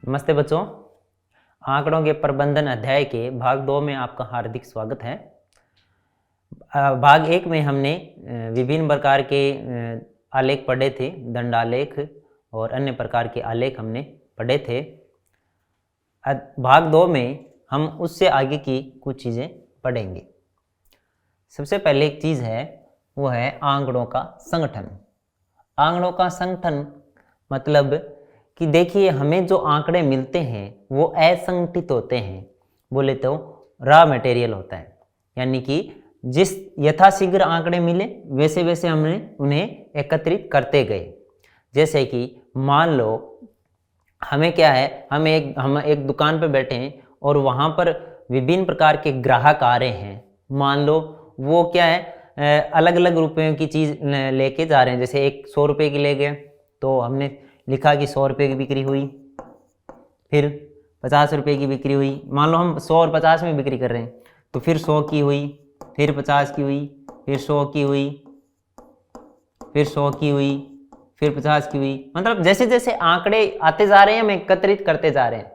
नमस्ते बच्चों, आंकड़ों के प्रबंधन अध्याय के भाग 2 में आपका हार्दिक स्वागत है। भाग 1 में हमने विभिन्न प्रकार के आलेख पढ़े थे, दंडालेख और अन्य प्रकार के आलेख हमने पढ़े थे। भाग 2 में हम उससे आगे की कुछ चीज़ें पढ़ेंगे। सबसे पहले एक चीज़ है, वो है आंकड़ों का संगठन। आंकड़ों का संगठन मतलब कि देखिए, हमें जो आंकड़े मिलते हैं वो असंगठित होते हैं, बोले तो रॉ मटेरियल होता है। यानी कि जिस यथाशीघ्र आंकड़े मिले वैसे वैसे हमने उन्हें एकत्रित करते गए। जैसे कि मान लो हमें क्या है, हम एक दुकान पर बैठे हैं और वहाँ पर विभिन्न प्रकार के ग्राहक आ रहे हैं। मान लो वो क्या है, अलग अलग रुपयों की चीज़ लेके जा रहे हैं। जैसे एक 100 रुपये की ले गए तो हमने लिखा कि 100 रुपये की बिक्री हुई, फिर 50 रुपये की बिक्री हुई। मान लो हम 100 और 50 में बिक्री कर रहे हैं तो फिर 100 की हुई, फिर 50 की हुई, फिर 100 की हुई, फिर 100 की हुई, फिर 50 की हुई। मतलब जैसे जैसे आंकड़े आते जा रहे हैं हम एकत्रित करते जा रहे हैं।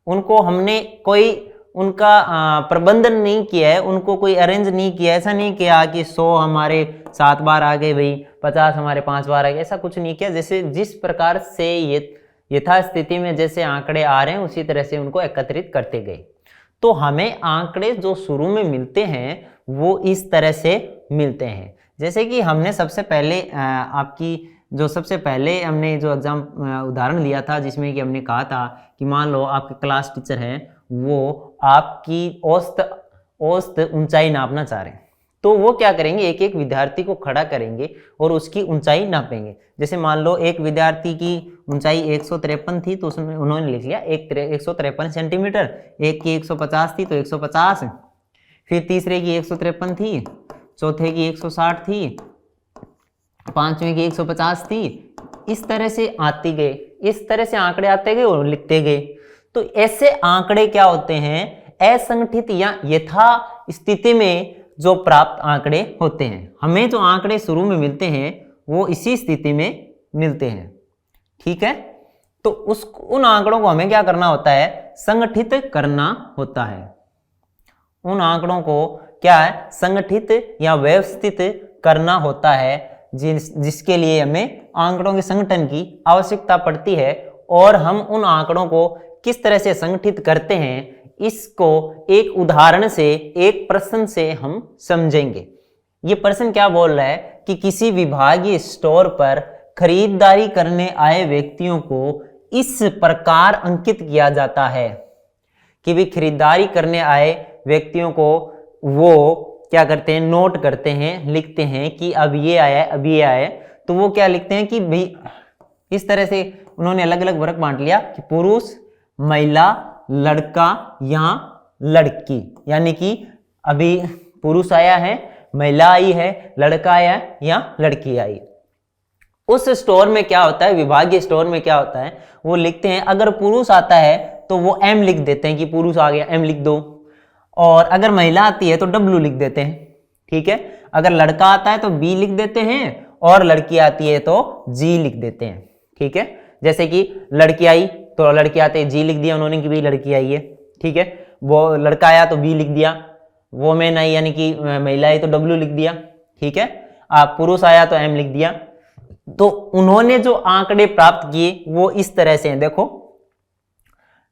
उनको हमने कोई उनका प्रबंधन नहीं किया है, उनको कोई अरेंज नहीं किया। ऐसा नहीं किया कि 100 हमारे 7 बार आ गए भाई, 50 हमारे 5 बार आ गए, ऐसा कुछ नहीं किया। जैसे जिस प्रकार से ये यथास्थिति में जैसे आंकड़े आ रहे हैं उसी तरह से उनको एकत्रित करते गए। तो हमें आंकड़े जो शुरू में मिलते हैं वो इस तरह से मिलते हैं। जैसे कि हमने सबसे पहले सबसे पहले हमने जो एग्जाम उदाहरण लिया था, जिसमें कि हमने कहा था कि मान लो आपके क्लास टीचर हैं, वो आपकी औसत ऊंचाई नापना चाह रहे हैं। तो वो क्या करेंगे, एक एक विद्यार्थी को खड़ा करेंगे और उसकी ऊंचाई नापेंगे। जैसे मान लो एक विद्यार्थी की ऊंचाई 153 थी तो उसमें उन्होंने लिख लिया 153 सेंटीमीटर। एक की 150 थी तो 150, फिर तीसरे की 153 थी, चौथे की 160 थी, पांचवें की 150 थी। इस तरह से आती गए, इस तरह से आंकड़े आते गए और लिखते गए। तो ऐसे आंकड़े क्या होते हैं, असंगठित या यथा स्थिति में जो प्राप्त आंकड़े होते हैं। हमें जो आंकड़े शुरू में मिलते हैं वो इसी स्थिति में मिलते हैं, ठीक है। तो उन आंकड़ों को हमें क्या करना होता है, संगठित करना होता है। उन आंकड़ों को क्या है, संगठित या व्यवस्थित करना होता है, जिसके लिए हमें आंकड़ों के संगठन की आवश्यकता पड़ती है। और हम उन आंकड़ों को किस तरह से संगठित करते हैं, इसको एक उदाहरण से, एक प्रश्न से हम समझेंगे। ये प्रश्न क्या बोल रहा है कि किसी विभागीय स्टोर पर खरीदारी करने आए व्यक्तियों को इस प्रकार अंकित किया जाता है कि भी खरीदारी करने आए व्यक्तियों को वो क्या करते हैं, नोट करते हैं, लिखते हैं कि अब ये आया, अब ये आया। तो वो क्या लिखते हैं कि भाई इस तरह से उन्होंने अलग अलग वर्ग बांट लिया कि पुरुष, महिला, लड़का या लड़की। यानी कि अभी पुरुष आया है, महिला आई है, लड़का आया या लड़की आई। उस स्टोर में क्या होता है, विभागीय स्टोर में क्या होता है, वो लिखते हैं अगर पुरुष आता है तो वो M लिख देते हैं कि पुरुष आ गया, M लिख दो। और अगर महिला आती है तो W लिख देते हैं, ठीक है। अगर लड़का आता है तो B लिख देते हैं और लड़की आती है तो G लिख देते हैं, ठीक है। जैसे कि लड़की आई तो लड़की आते G लिख दिया उन्होंने कि भाई लड़की आई है, ठीक है। वो लड़का आया तो B लिख दिया, वो मैन आई यानी कि महिला आई तो W लिख दिया, ठीक है। पुरुष आया तो M लिख दिया। तो उन्होंने जो आंकड़े प्राप्त किए वो इस तरह से हैं, देखो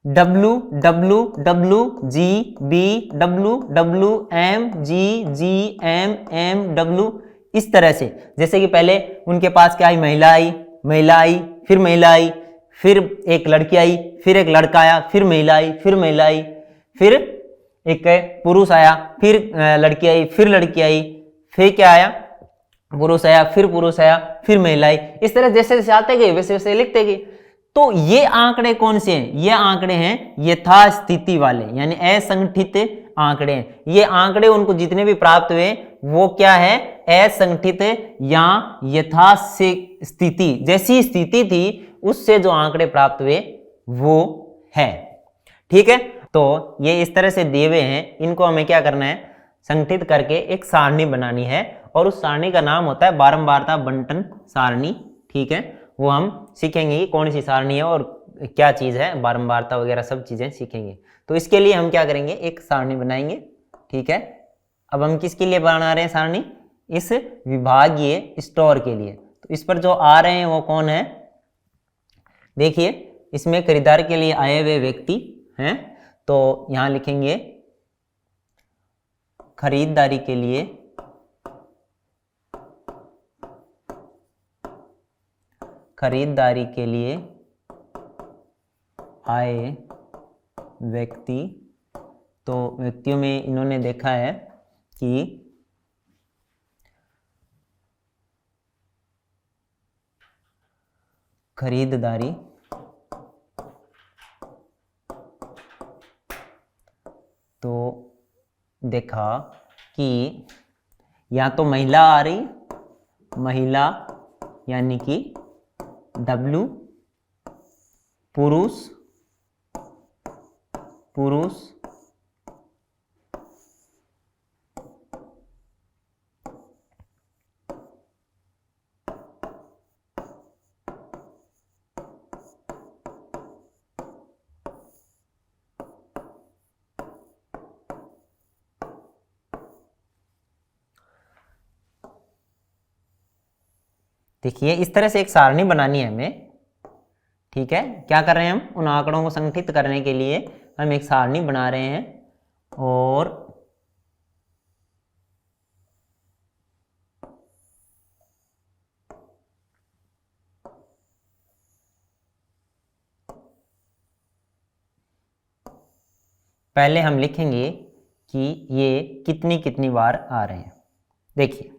W W W G B W W M G G M M W, इस तरह से। जैसे कि पहले उनके पास क्या आई, महिला आई, महिला आई, फिर महिला आई, फिर एक लड़की आई, फिर एक लड़का आया, फिर महिला आई, फिर महिला आई, फिर एक पुरुष आया, फिर लड़की आई, फिर लड़की आई, फिर क्या आया, पुरुष आया, फिर पुरुष आया, फिर महिला आई। इस तरह जैसे जैसे आते गए वैसे वैसे लिखते गए। तो ये आंकड़े कौन से हैं, ये आंकड़े हैं यथास्थिति वाले, यानी असंगठित आंकड़े हैं। ये आंकड़े उनको जितने भी प्राप्त हुए वो क्या है, असंगठित या यथास्थिति, जैसी स्थिति थी उससे जो आंकड़े प्राप्त हुए वो है, ठीक है। तो ये इस तरह से दिए हुए हैं, इनको हमें क्या करना है, संगठित करके एक सारणी बनानी है। और उस सारणी का नाम होता है बारंबारता बंटन सारणी, ठीक है। वो हम सीखेंगे कि कौन सी सारणी है और क्या चीज़ है, बारंबारता वगैरह सब चीज़ें सीखेंगे। तो इसके लिए हम क्या करेंगे, एक सारणी बनाएंगे। ठीक है, अब हम किसके लिए बना रहे हैं सारणी, इस विभागीय स्टोर के लिए। तो इस पर जो आ रहे हैं वो कौन है, देखिए इसमें खरीदार के लिए आए हुए व्यक्ति हैं, तो यहां लिखेंगे खरीदारी के लिए आए व्यक्ति। तो व्यक्तियों में इन्होंने देखा है कि खरीदारी तो देखा कि या तो महिला आ रही, महिला यानी कि W, पुरुष देखिए इस तरह से एक सारणी बनानी है हमें। ठीक है, क्या कर रहे हैं हम, उन आंकड़ों को संगठित करने के लिए हम एक सारणी बना रहे हैं। और पहले हम लिखेंगे कि ये कितनी बार आ रहे हैं। देखिए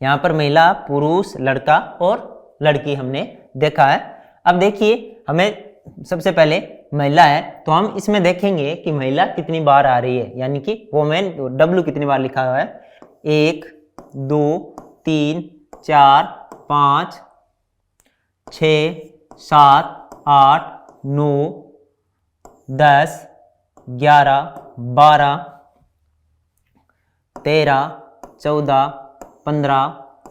यहां पर महिला, पुरुष, लड़का और लड़की हमने देखा है। अब देखिए हमें सबसे पहले महिला है, तो हम इसमें देखेंगे कि महिला कितनी बार आ रही है, यानी कि वोमेन W कितनी बार लिखा हुआ है, 1 2 3 4 5 6 7 8 9 10 11 12 13 14 15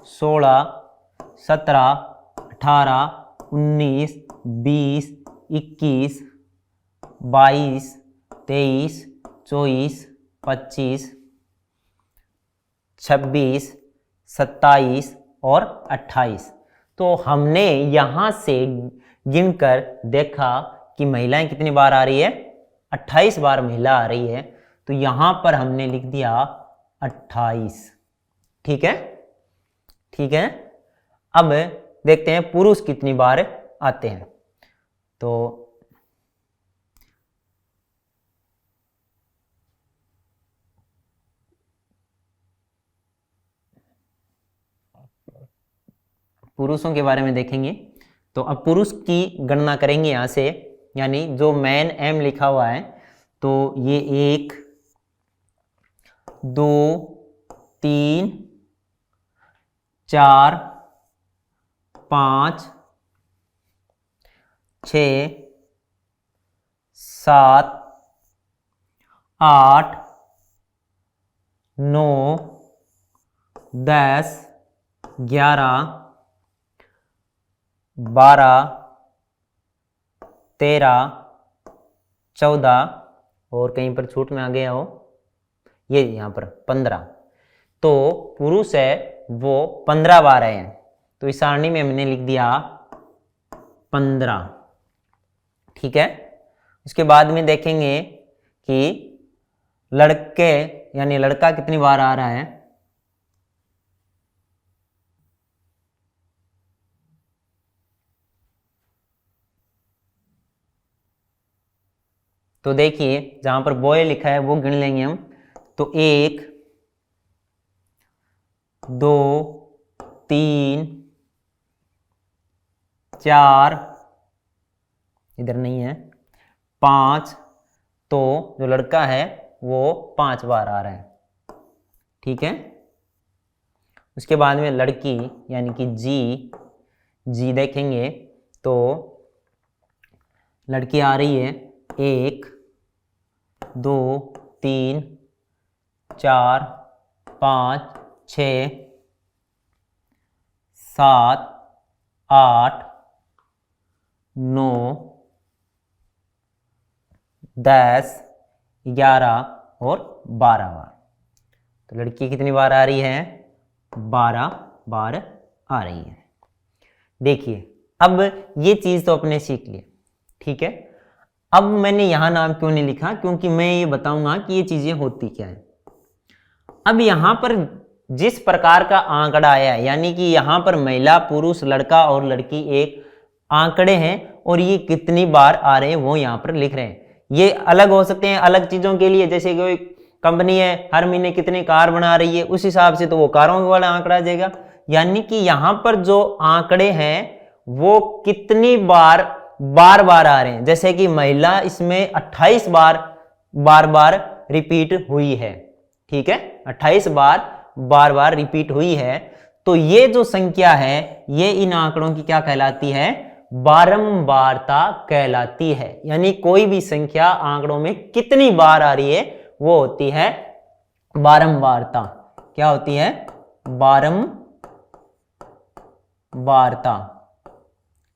16 17 18 19 20 21 22 23 24 25 26 27 और 28। तो हमने यहाँ से गिनकर देखा कि महिलाएं कितनी बार आ रही है, 28 बार महिला आ रही है। तो यहाँ पर हमने लिख दिया 28। ठीक है, ठीक है। अब देखते हैं पुरुष कितनी बार आते हैं। तो पुरुषों के बारे में देखेंगे। तो अब पुरुष की गणना करेंगे यहाँ से, यानी जो मैन M लिखा हुआ है, तो ये 1 2 3 4 5 6 7 8 9 10 11 12 13 14 और कहीं पर छूट में आ गया हो, ये यहाँ पर 15। तो पुरुष है वो 15 बार आए हैं। तो इस सारणी में हमने लिख दिया 15। ठीक है, उसके बाद में देखेंगे कि लड़के यानी लड़का कितनी बार आ रहा है। तो देखिए जहां पर बॉय लिखा है वो गिन लेंगे हम। तो 1 2 3 4, इधर नहीं है, 5। तो जो लड़का है वो 5 बार आ रहा है। ठीक है, उसके बाद में लड़की यानी कि जी देखेंगे। तो लड़की आ रही है 1 2 3 4 5 6 7 8 9, 10, 11 और 12 बार। तो लड़की कितनी बार आ रही है? 12 बार आ रही है। देखिए अब ये चीज तो अपने सीख लिए, ठीक है। अब मैंने यहां नाम क्यों नहीं लिखा, क्योंकि मैं ये बताऊंगा कि ये चीजें होती क्या है। अब यहां पर जिस प्रकार का आंकड़ा आया है, यानी कि यहां पर महिला, पुरुष, लड़का और लड़की एक आंकड़े हैं और ये कितनी बार आ रहे हैं वो यहां पर लिख रहे हैं। ये अलग हो सकते हैं अलग चीजों के लिए, जैसे कोई कंपनी है हर महीने कितनी कार बना रही है, उस हिसाब से तो वो कारों वाला आंकड़ा आ जाएगा। यानी कि यहां पर जो आंकड़े हैं वो कितनी बार बार बार आ रहे हैं। जैसे कि महिला इसमें 28 बार रिपीट हुई है, ठीक है, 28 बार बार रिपीट हुई है। तो ये जो संख्या है ये इन आंकड़ों की क्या कहलाती है? बारंबारता कहलाती है। यानी कोई भी संख्या आंकड़ों में कितनी बार आ रही है वो होती है बारंबारता। क्या होती है? बारंबारता।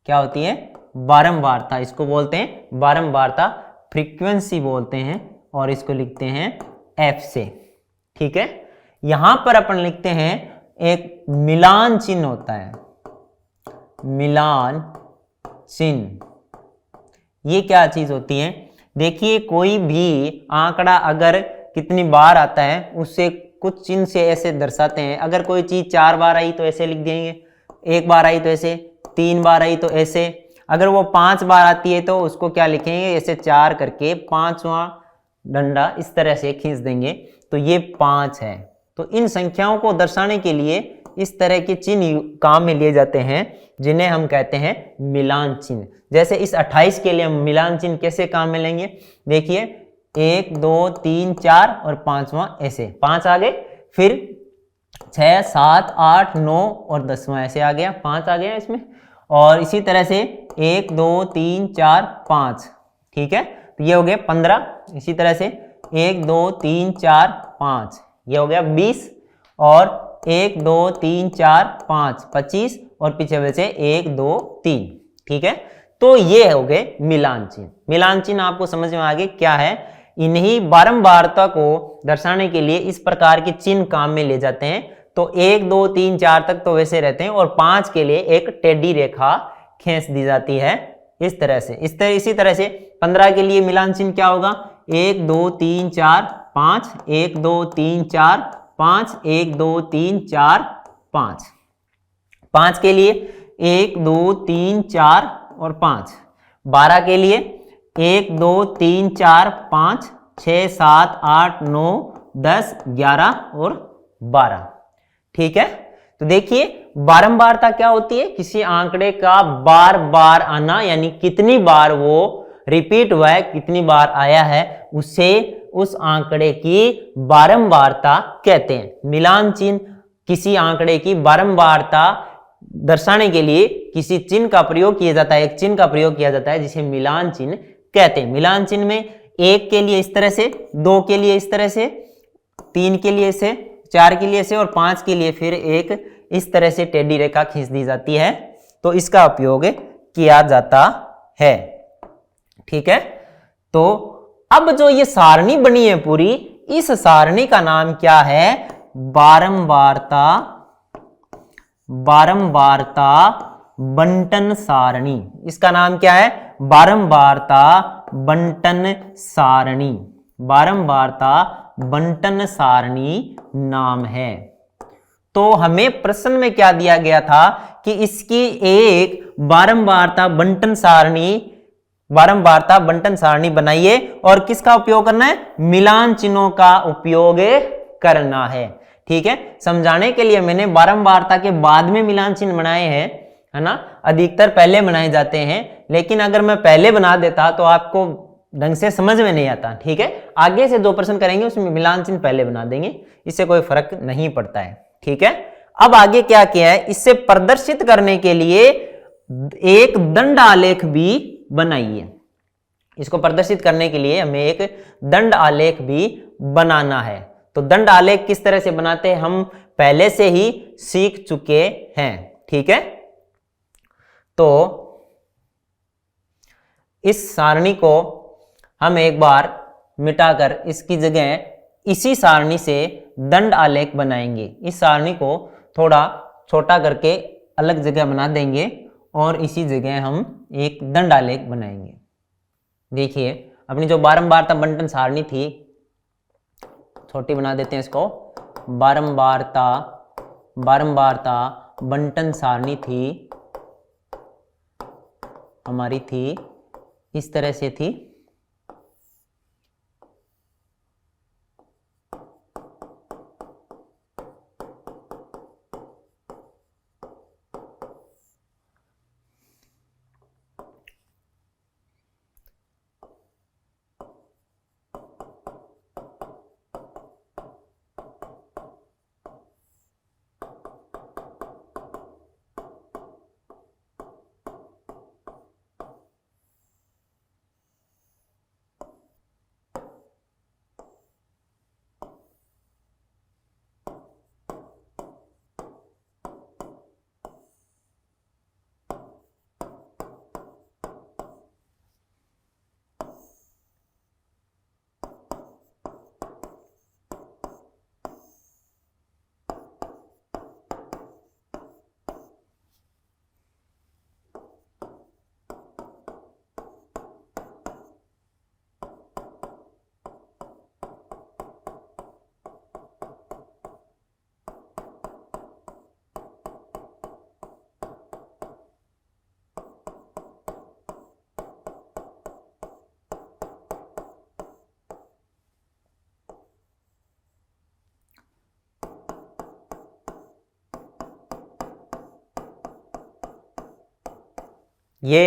क्या होती है? बारंबारता। इसको बोलते हैं बारंबारता, फ्रीक्वेंसी बोलते हैं, और इसको लिखते हैं एफ से, ठीक है। यहां पर अपन लिखते हैं एक मिलान चिन्ह होता है, मिलान चिन्ह। ये क्या चीज होती है? देखिए कोई भी आंकड़ा अगर कितनी बार आता है उससे कुछ चिन्ह से ऐसे दर्शाते हैं। अगर कोई चीज 4 बार आई तो ऐसे लिख देंगे, 1 बार आई तो ऐसे, 3 बार आई तो ऐसे, अगर वो 5 बार आती है तो उसको क्या लिखेंगे? ऐसे 4 करके 5वां डंडा इस तरह से खींच देंगे तो ये 5 है। तो इन संख्याओं को दर्शाने के लिए इस तरह के चिन्ह काम में लिए जाते हैं जिन्हें हम कहते हैं मिलान चिन्ह। जैसे इस 28 के लिए हम मिलान चिन्ह कैसे काम में लेंगे? देखिए 1, 2, 3, 4 और 5वां ऐसे, 5 आ गए, फिर 6, 7, 8, 9 और 10वां ऐसे आ गया, 5 आ गया इसमें। और इसी तरह से 1, 2, 3, 4, 5, ठीक है, तो ये हो गया 15। इसी तरह से 1, 2, 3, 4, 5, ये हो गया 20, और 1, 2, 3, 4, 5, 25, और पीछे बचे 1, 2, 3, ठीक है। तो ये हो गए मिलान चिन्ह। मिलान चिन्ह आपको समझ में आ गए क्या है? इन्हीं बारंबारता को दर्शाने के लिए इस प्रकार के चिन्ह काम में ले जाते हैं। तो 1, 2, 3, 4 तक तो वैसे रहते हैं, और 5 के लिए एक टेढ़ी रेखा खींच दी जाती है इस तरह से। इसी तरह से 15 के लिए मिलान चिन्ह क्या होगा? 1, 2, 3, 4, 5, 1, 2, 3, 4, 5, 1, 2, 3, 4, 5। 5 के लिए 1, 2, 3, 4 और 5। 12 के लिए 1, 2, 3, 4, 5, 6, 7, 8, 9, 10, 11 और 12, ठीक है। तो देखिए बारंबारता क्या होती है? किसी आंकड़े का बार बार आना, यानी कितनी बार वो रिपीट हुआ है, कितनी बार आया है, उसे उस आंकड़े की बारंबारता कहते हैं। मिलान चिन्ह किसी आंकड़े की बारंबारता दर्शाने के लिए किसी चिन्ह का प्रयोग किया जाता है, एक चिन्ह का प्रयोग किया जाता है जिसे मिलान चिन्ह कहते हैं। मिलान चिन्ह में 1 के लिए इस तरह से, 2 के लिए इस तरह से, 3 के लिए ऐसे, 4 के लिए ऐसे, और 5 के लिए फिर एक इस तरह से टेढ़ी रेखा खींच दी जाती है। तो इसका उपयोग किया जाता है, ठीक है। तो अब जो ये सारणी बनी है पूरी, इस सारणी का नाम क्या है? बारंबारता बंटन सारणी। इसका नाम क्या है? बारंबारता बंटन सारणी। बारंबारता बंटन सारणी नाम है। तो हमें प्रश्न में क्या दिया गया था कि इसकी एक बारंबारता बंटन सारणी बनाइए, और किसका उपयोग करना है? मिलान चिन्हों का उपयोग करना है, ठीक है। समझाने के लिए मैंने बारंबारता के बाद में मिलान चिन्ह बनाए हैं, है ना। अधिकतर पहले बनाए जाते हैं, लेकिन अगर मैं पहले बना देता तो आपको ढंग से समझ में नहीं आता, ठीक है। आगे से जो प्रश्न करेंगे उसमें मिलान चिन्ह पहले बना देंगे, इससे कोई फर्क नहीं पड़ता है, ठीक है। अब आगे क्या किया है? इससे प्रदर्शित करने के लिए एक दंड आलेख भी बनाइए। इसको प्रदर्शित करने के लिए हमें एक दंड आलेख भी बनाना है। तो दंड आलेख किस तरह से बनाते हैं हम पहले से ही सीख चुके हैं, ठीक है। तो इस सारणी को हम एक बार मिटाकर इसकी जगह इसी सारणी से दंड आलेख बनाएंगे। इस सारणी को थोड़ा छोटा करके अलग जगह बना देंगे और इसी जगह हम एक दंड आलेख बनाएंगे। देखिए अपनी जो बारंबारता बंटन सारणी थी, छोटी बना देते हैं इसको, बारंबारता बंटन सारणी थी हमारी थी इस तरह से थी। ये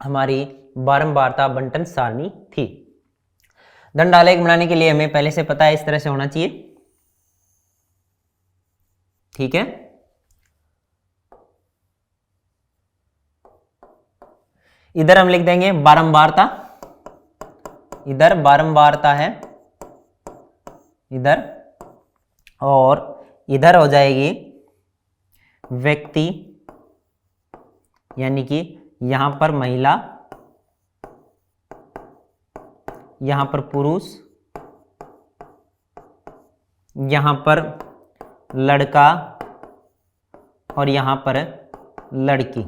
हमारी बारंबारता बंटन सारणी थी। दंड आलेख बनाने के लिए हमें पहले से पता है इस तरह से होना चाहिए, ठीक है। इधर हम लिख देंगे बारंबारता, इधर बारंबारता है इधर, और इधर हो जाएगी व्यक्ति, यानी कि यहां पर महिला, यहां पर पुरुष, यहां पर लड़का और यहां पर लड़की,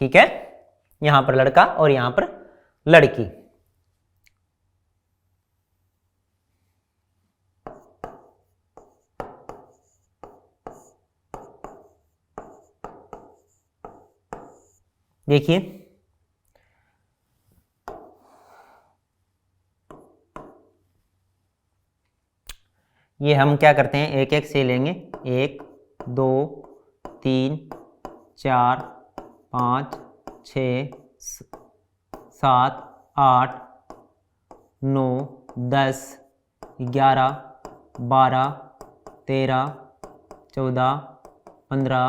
ठीक है। यहां पर लड़का और यहां पर लड़की। देखिए ये हम क्या करते हैं, एक एक से लेंगे, 1 2 3 4 5 6 7 8 9 10 11 12 13 14 15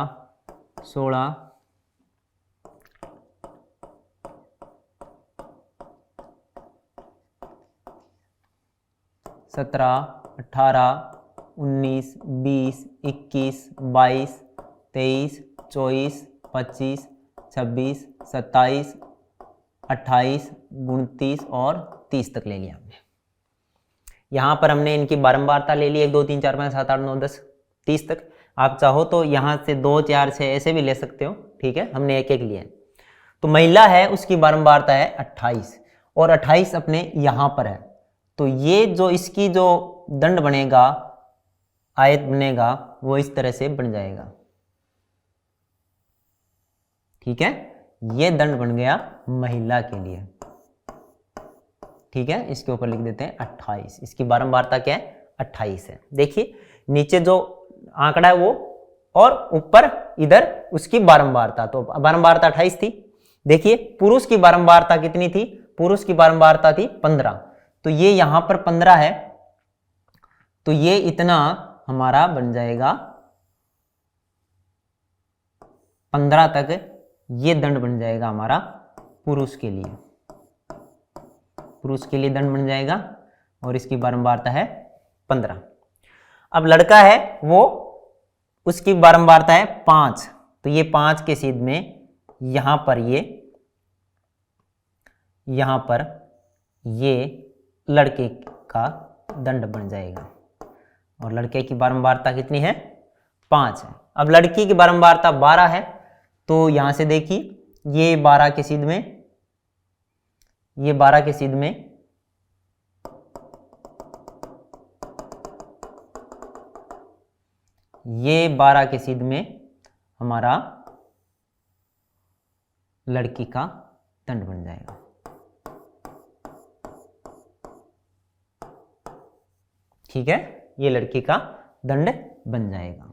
16 17 18 19 20 21 22 23 24 25 26 27 28 29 और 30 तक ले लिया हमने। यहाँ पर हमने इनकी बारंबारता ले ली, 1 2 3 4 5 7 8 9 10 30 तक। आप चाहो तो यहाँ से 2 4 6 ऐसे भी ले सकते हो, ठीक है। हमने एक एक लिया है। तो महिला है उसकी बारंबारता है 28 और 28 अपने यहाँ पर है। तो ये जो इसकी जो दंड बनेगा, आयत बनेगा, वो इस तरह से बन जाएगा, ठीक है। ये दंड बन गया महिला के लिए, ठीक है। इसके ऊपर लिख देते हैं 28। इसकी बारंबारता क्या है, 28 है। देखिए नीचे जो आंकड़ा है वो, और ऊपर इधर उसकी बारंबारता, तो बारंबारता 28 थी। देखिए पुरुष की बारंबारता कितनी थी, पुरुष की बारंबारता थी 15, तो ये यहां पर 15 है, तो ये इतना हमारा बन जाएगा 15 तक, ये दंड बन जाएगा हमारा पुरुष के लिए, पुरुष के लिए दंड बन जाएगा, और इसकी बारंबारता है 15। अब लड़का है वो, उसकी बारंबारता है 5, तो ये 5 के सीध में यहां पर ये यहाँ पर ये लड़के का दंड बन जाएगा। और लड़के की बारंबारता कितनी है? 5 है। अब लड़की की बारंबारता 12 है, तो यहाँ से देखिए ये 12 के सीध में, ये 12 के सीध में ये 12 के सीध में हमारा लड़की का दंड बन जाएगा। ठीक है, ये लड़की का दंड बन जाएगा।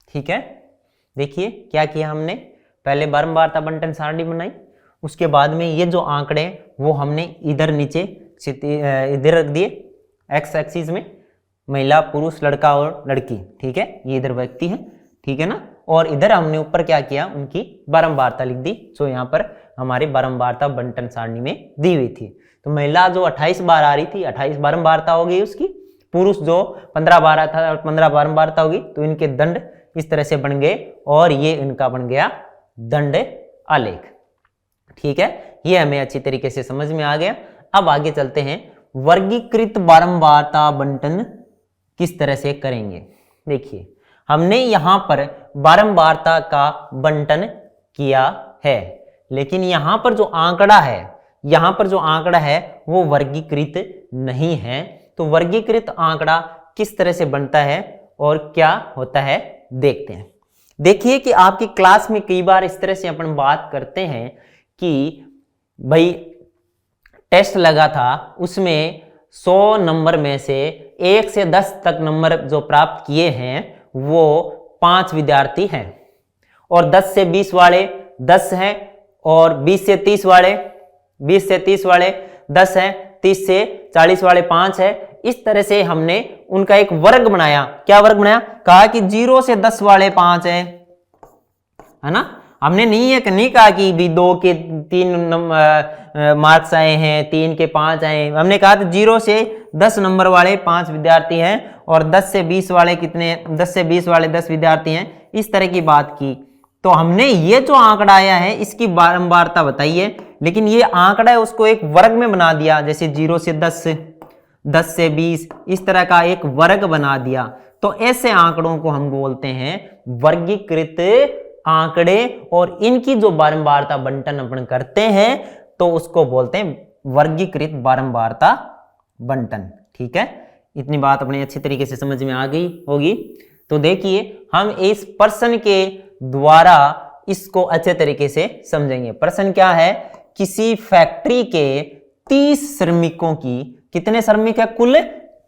ठीक है, देखिए क्या किया हमने, पहले बारंबारता बंटन सारणी बनाई, उसके बाद में ये जो आंकड़े वो हमने इधर नीचे इधर रख दिए एक्स एक्सिस में, महिला, पुरुष, लड़का और लड़की। ठीक है, ये इधर व्यक्ति है, ठीक है ना, और इधर हमने ऊपर क्या किया, उनकी बारंबारता लिख दी जो यहाँ पर हमारी बारंबारता बंटन सारणी में दी हुई थी। तो महिला जो 28 बार आ रही थी, 28 बारंबारता हो गई उसकी, पुरुष जो 15 बार आता था 15 बारंबारता होगी, तो इनके दंड इस तरह से बन गए और ये इनका बन गया दंड आलेख। ठीक है, ये हमें अच्छी तरीके से समझ में आ गया। अब आगे चलते हैं, वर्गीकृत बारंबारता बंटन किस तरह से करेंगे। देखिए हमने यहां पर बारंबारता का बंटन किया है, लेकिन यहां पर जो आंकड़ा है, यहां पर जो आंकड़ा है वो वर्गीकृत नहीं है। तो वर्गीकृत आंकड़ा किस तरह से बनता है और क्या होता है देखते हैं। देखिए कि आपकी क्लास में कई बार इस तरह से अपन बात करते हैं कि भाई टेस्ट लगा था, उसमें 100 नंबर में से 1 से 10 तक नंबर जो प्राप्त किए हैं वो 5 विद्यार्थी हैं, और 10 से 20 वाले 10 हैं, और 20 से 30 वाले 10 हैं, 30 से 40 वाले 5 है। इस तरह से हमने उनका एक वर्ग बनाया। क्या वर्ग बनाया? कहा कि 0 से 10 वाले 5 है ना। हमने नहीं कहा कि भी 2 के 3 मार्क्स आए हैं, 3 के 5 आए हैं। हमने कहा था 0 से 10 नंबर वाले 5 विद्यार्थी हैं, और 10 से 20 वाले कितने, 10 से 20 वाले 10 विद्यार्थी हैं। इस तरह की बात की। तो हमने ये जो आंकड़ा आया है इसकी बारंबारता बताइए, लेकिन ये आंकड़ा है उसको एक वर्ग में बना दिया, जैसे 0 से 10 10 से 20 इस तरह का एक वर्ग बना दिया। तो ऐसे आंकड़ों को हम बोलते हैं वर्गीकृत आंकड़े, और इनकी जो बारंबारता बंटन अपन करते हैं तो उसको बोलते हैं वर्गीकृत बारंबारता बंटन। ठीक है, इतनी बात अपने अच्छी तरीके से समझ में आ गई होगी। तो देखिए हम इस प्रश्न के द्वारा इसको अच्छे तरीके से समझेंगे। प्रश्न क्या है, किसी फैक्ट्री के 30 श्रमिकों की, कितने श्रमिक है,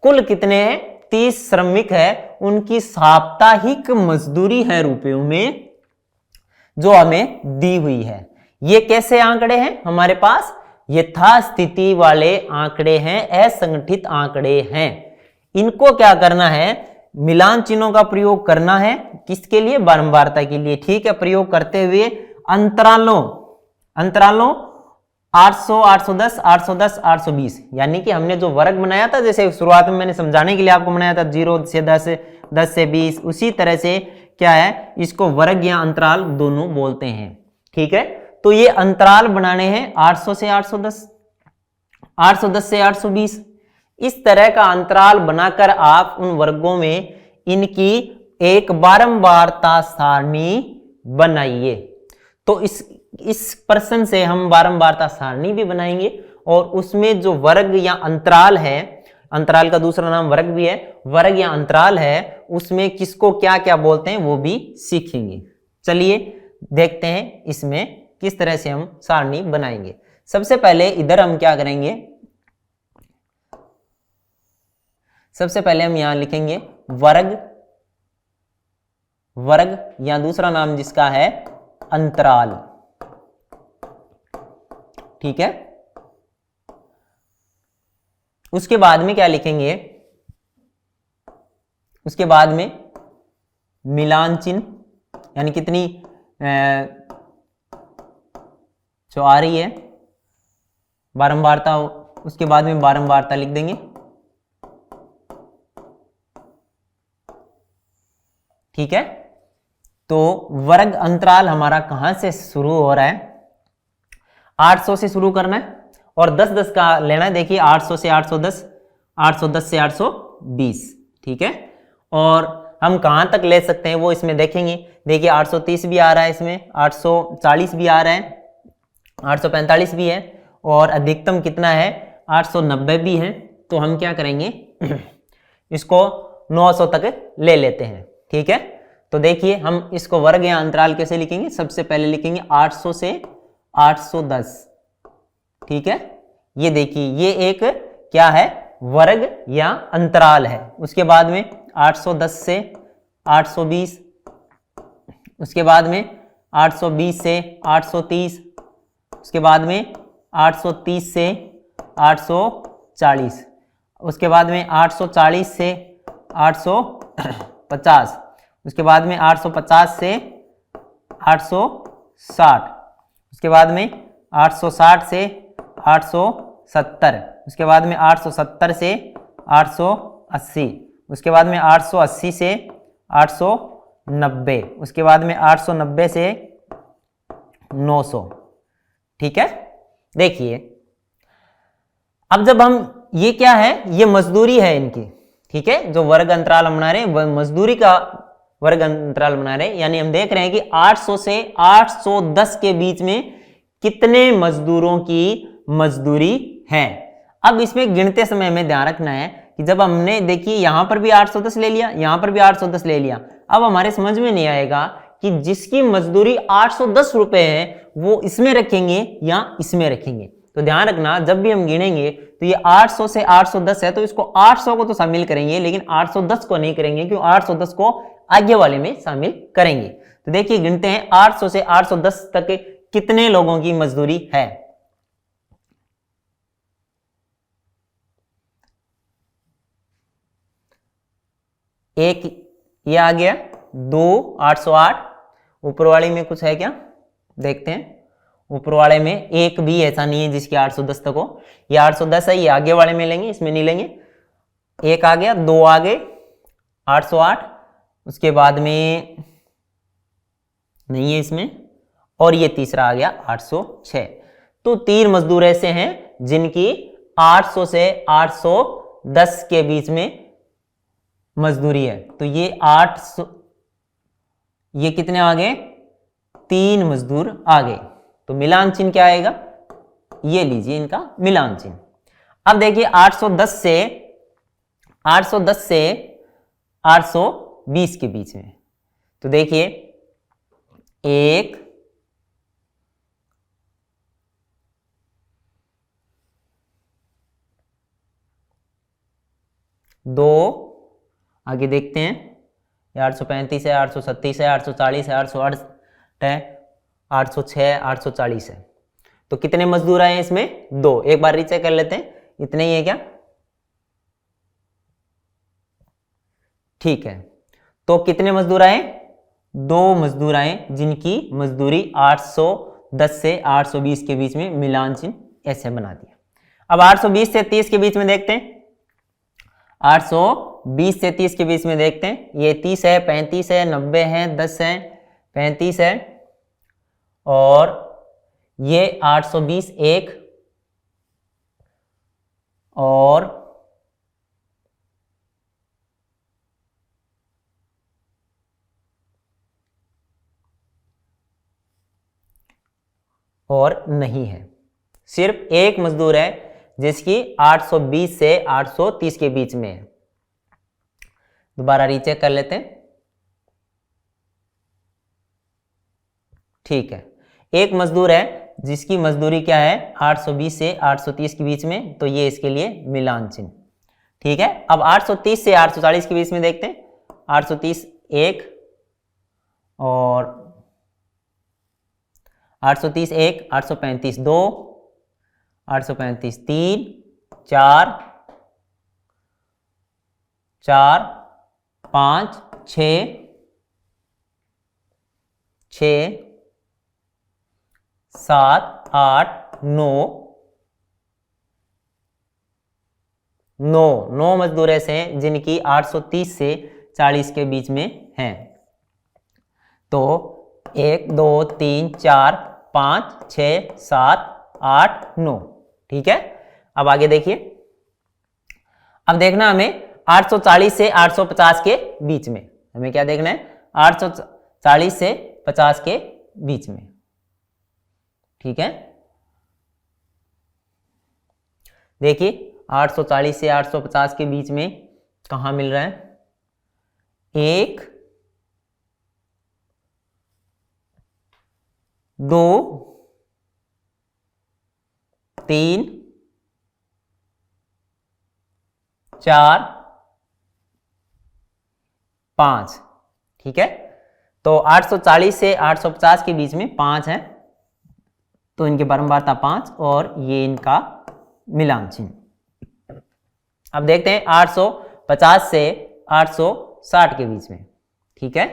कुल कितने हैं, 30 श्रमिक है, उनकी साप्ताहिक मजदूरी है रुपयों में, जो हमें दी हुई है। ये कैसे आंकड़े हैं हमारे पास, यथास्थिति वाले आंकड़े हैं, असंगठित आंकड़े हैं। इनको क्या करना है, मिलान चिन्हों का प्रयोग करना है। किसके लिए, बारंबारता के लिए। ठीक है, प्रयोग करते हुए अंतरालों 800, 810, 810, 820, यानी कि हमने जो वर्ग बनाया था, जैसे शुरुआत में मैंने समझाने के लिए आपको बनाया था 0 से 10, 10 से 20, उसी तरह से क्या है, इसको वर्ग या अंतराल दोनों बोलते हैं। ठीक है, तो ये अंतराल बनाने हैं 800 से 810, 810 से 820, इस तरह का अंतराल बनाकर आप उन वर्गों में इनकी एक बारंबारता सारणी बनाइए। तो इस प्रश्न से हम बारंबारता सारणी भी बनाएंगे, और उसमें जो वर्ग या अंतराल है, अंतराल का दूसरा नाम वर्ग भी है, वर्ग या अंतराल है, उसमें किसको क्या क्या बोलते हैं वो भी सीखेंगे। चलिए देखते हैं इसमें किस तरह से हम सारणी बनाएंगे। सबसे पहले इधर हम क्या करेंगे, सबसे पहले हम यहां लिखेंगे वर्ग या दूसरा नाम जिसका है अंतराल। ठीक है, उसके बाद में क्या लिखेंगे, उसके बाद में मिलान चिन्ह, यानी कितनी जो आ रही है बारंबारता, उसके बाद में बारंबारता लिख देंगे। ठीक है, तो वर्ग अंतराल हमारा कहां से शुरू हो रहा है? 800 से शुरू करना है और 10-10 का लेना है। देखिए 800 से 810, 810 से 820। ठीक है, और हम कहां तक ले सकते हैं वो इसमें देखेंगे। देखिए 830 भी आ रहा है इसमें, 840 भी आ रहा है, 845 भी है, और अधिकतम कितना है 890 भी है। तो हम क्या करेंगे इसको 900 तक ले लेते हैं। ठीक है, तो देखिए हम इसको वर्ग या अंतराल कैसे लिखेंगे। सबसे पहले लिखेंगे 800 से 810। ठीक है, ये देखिए ये एक क्या है, वर्ग या अंतराल है। उसके बाद में 810 से 820, उसके बाद में 820 से 830, उसके बाद में 830 से 840, उसके बाद में 840 से 850, उसके बाद में 850 से 860, उसके बाद में 860 से 870, उसके बाद में 870 से 880, उसके बाद में 880 से 890, उसके बाद में 890 से 900। ठीक है, देखिए अब जब हम ये क्या है, ये मजदूरी है इनकी। ठीक है, जो वर्ग अंतराल हम बना रहे हैं वह मजदूरी का वर्ग अंतराल बना रहे हैं, यानी हम देख रहे हैं कि 800 से 810 के बीच में कितने मजदूरों की मजदूरी है। अब इसमें गिनते समय में ध्यान रखना है कि जब हमने देखिए यहां पर भी 810 ले लिया, यहां पर भी 810 ले लिया, अब हमारे समझ में नहीं आएगा कि जिसकी मजदूरी 810 रुपए है वो इसमें रखेंगे या इसमें रखेंगे। तो ध्यान रखना जब भी हम गिनेंगे तो ये 800 से 810 है, तो इसको 800 को तो शामिल करेंगे लेकिन 810 को नहीं करेंगे, क्यों 810 को आगे वाले में शामिल करेंगे। तो देखिए गिनते हैं 800 से 810 तक कितने लोगों की मजदूरी है। एक ये आ गया, 2 808, ऊपर वाले में कुछ है क्या देखते हैं। ऊपर वाले में एक भी ऐसा नहीं है जिसकी 810 तक हो, ये 810 है, ये आगे वाले में लेंगे, इसमें नहीं लेंगे। एक आ गया, 2 आ गए 808, उसके बाद में नहीं है इसमें, और ये तीसरा आ गया 806। तो 3 मजदूर ऐसे हैं जिनकी 800 से 810 के बीच में मजदूरी है। तो ये 800, ये कितने आ गए, 3 मजदूर आ गए। तो मिलान चिन्ह क्या आएगा, ये लीजिए इनका मिलान चिन्ह। अब देखिए 810 से 820 के बीच में, तो देखिए 1 2, आगे देखते हैं 835 है, 837 है, 840 है, 808 है, 806, 840 है। तो कितने मजदूर आए इसमें, 2। एक बार रीचेक कर लेते हैं, इतने ही है क्या, ठीक है। तो कितने मजदूर आए, 2 मजदूर आए जिनकी मजदूरी 810 से 820 के बीच में मिलान चिन्ह ऐसे बना दिया। अब 820 से 30 के बीच में देखते हैं, 820 से 30 के बीच में देखते हैं, ये 30 है, 35 है, 90 है, 10 है, 35 है, और ये 820 एक, और नहीं है, सिर्फ एक मजदूर है जिसकी 820 से 830 के बीच में है। दोबारा रीचेक कर लेते हैं, ठीक है। एक मजदूर है जिसकी मजदूरी क्या है 820 से 830 के बीच में, तो ये इसके लिए मिलान चिन्ह, ठीक है। अब 830 से 840 के बीच में देखते हैं, 830 एक, और 830 एक, 835 2, 835 3, 4, 5, 6, 7, 8, 9, 9 मजदूर ऐसे हैं जिनकी 830 से 40 के बीच में हैं। तो 1, 2, 3, 4, 5, 6, 7, 8, 9। ठीक है, अब आगे देखिए। अब देखना हमें 840 से 850 के बीच में, हमें क्या देखना है, 840 से 50 के बीच में। ठीक है, देखिए 840 से 850 के बीच में कहां मिल रहा है, 1, 2, 3, 4, 5। ठीक है, तो 840 से 850 के बीच में 5 है, तो इनकी बारंबारता 5 और ये इनका मिलान चिन्ह। अब देखते हैं 850 से 860 के बीच में। ठीक है,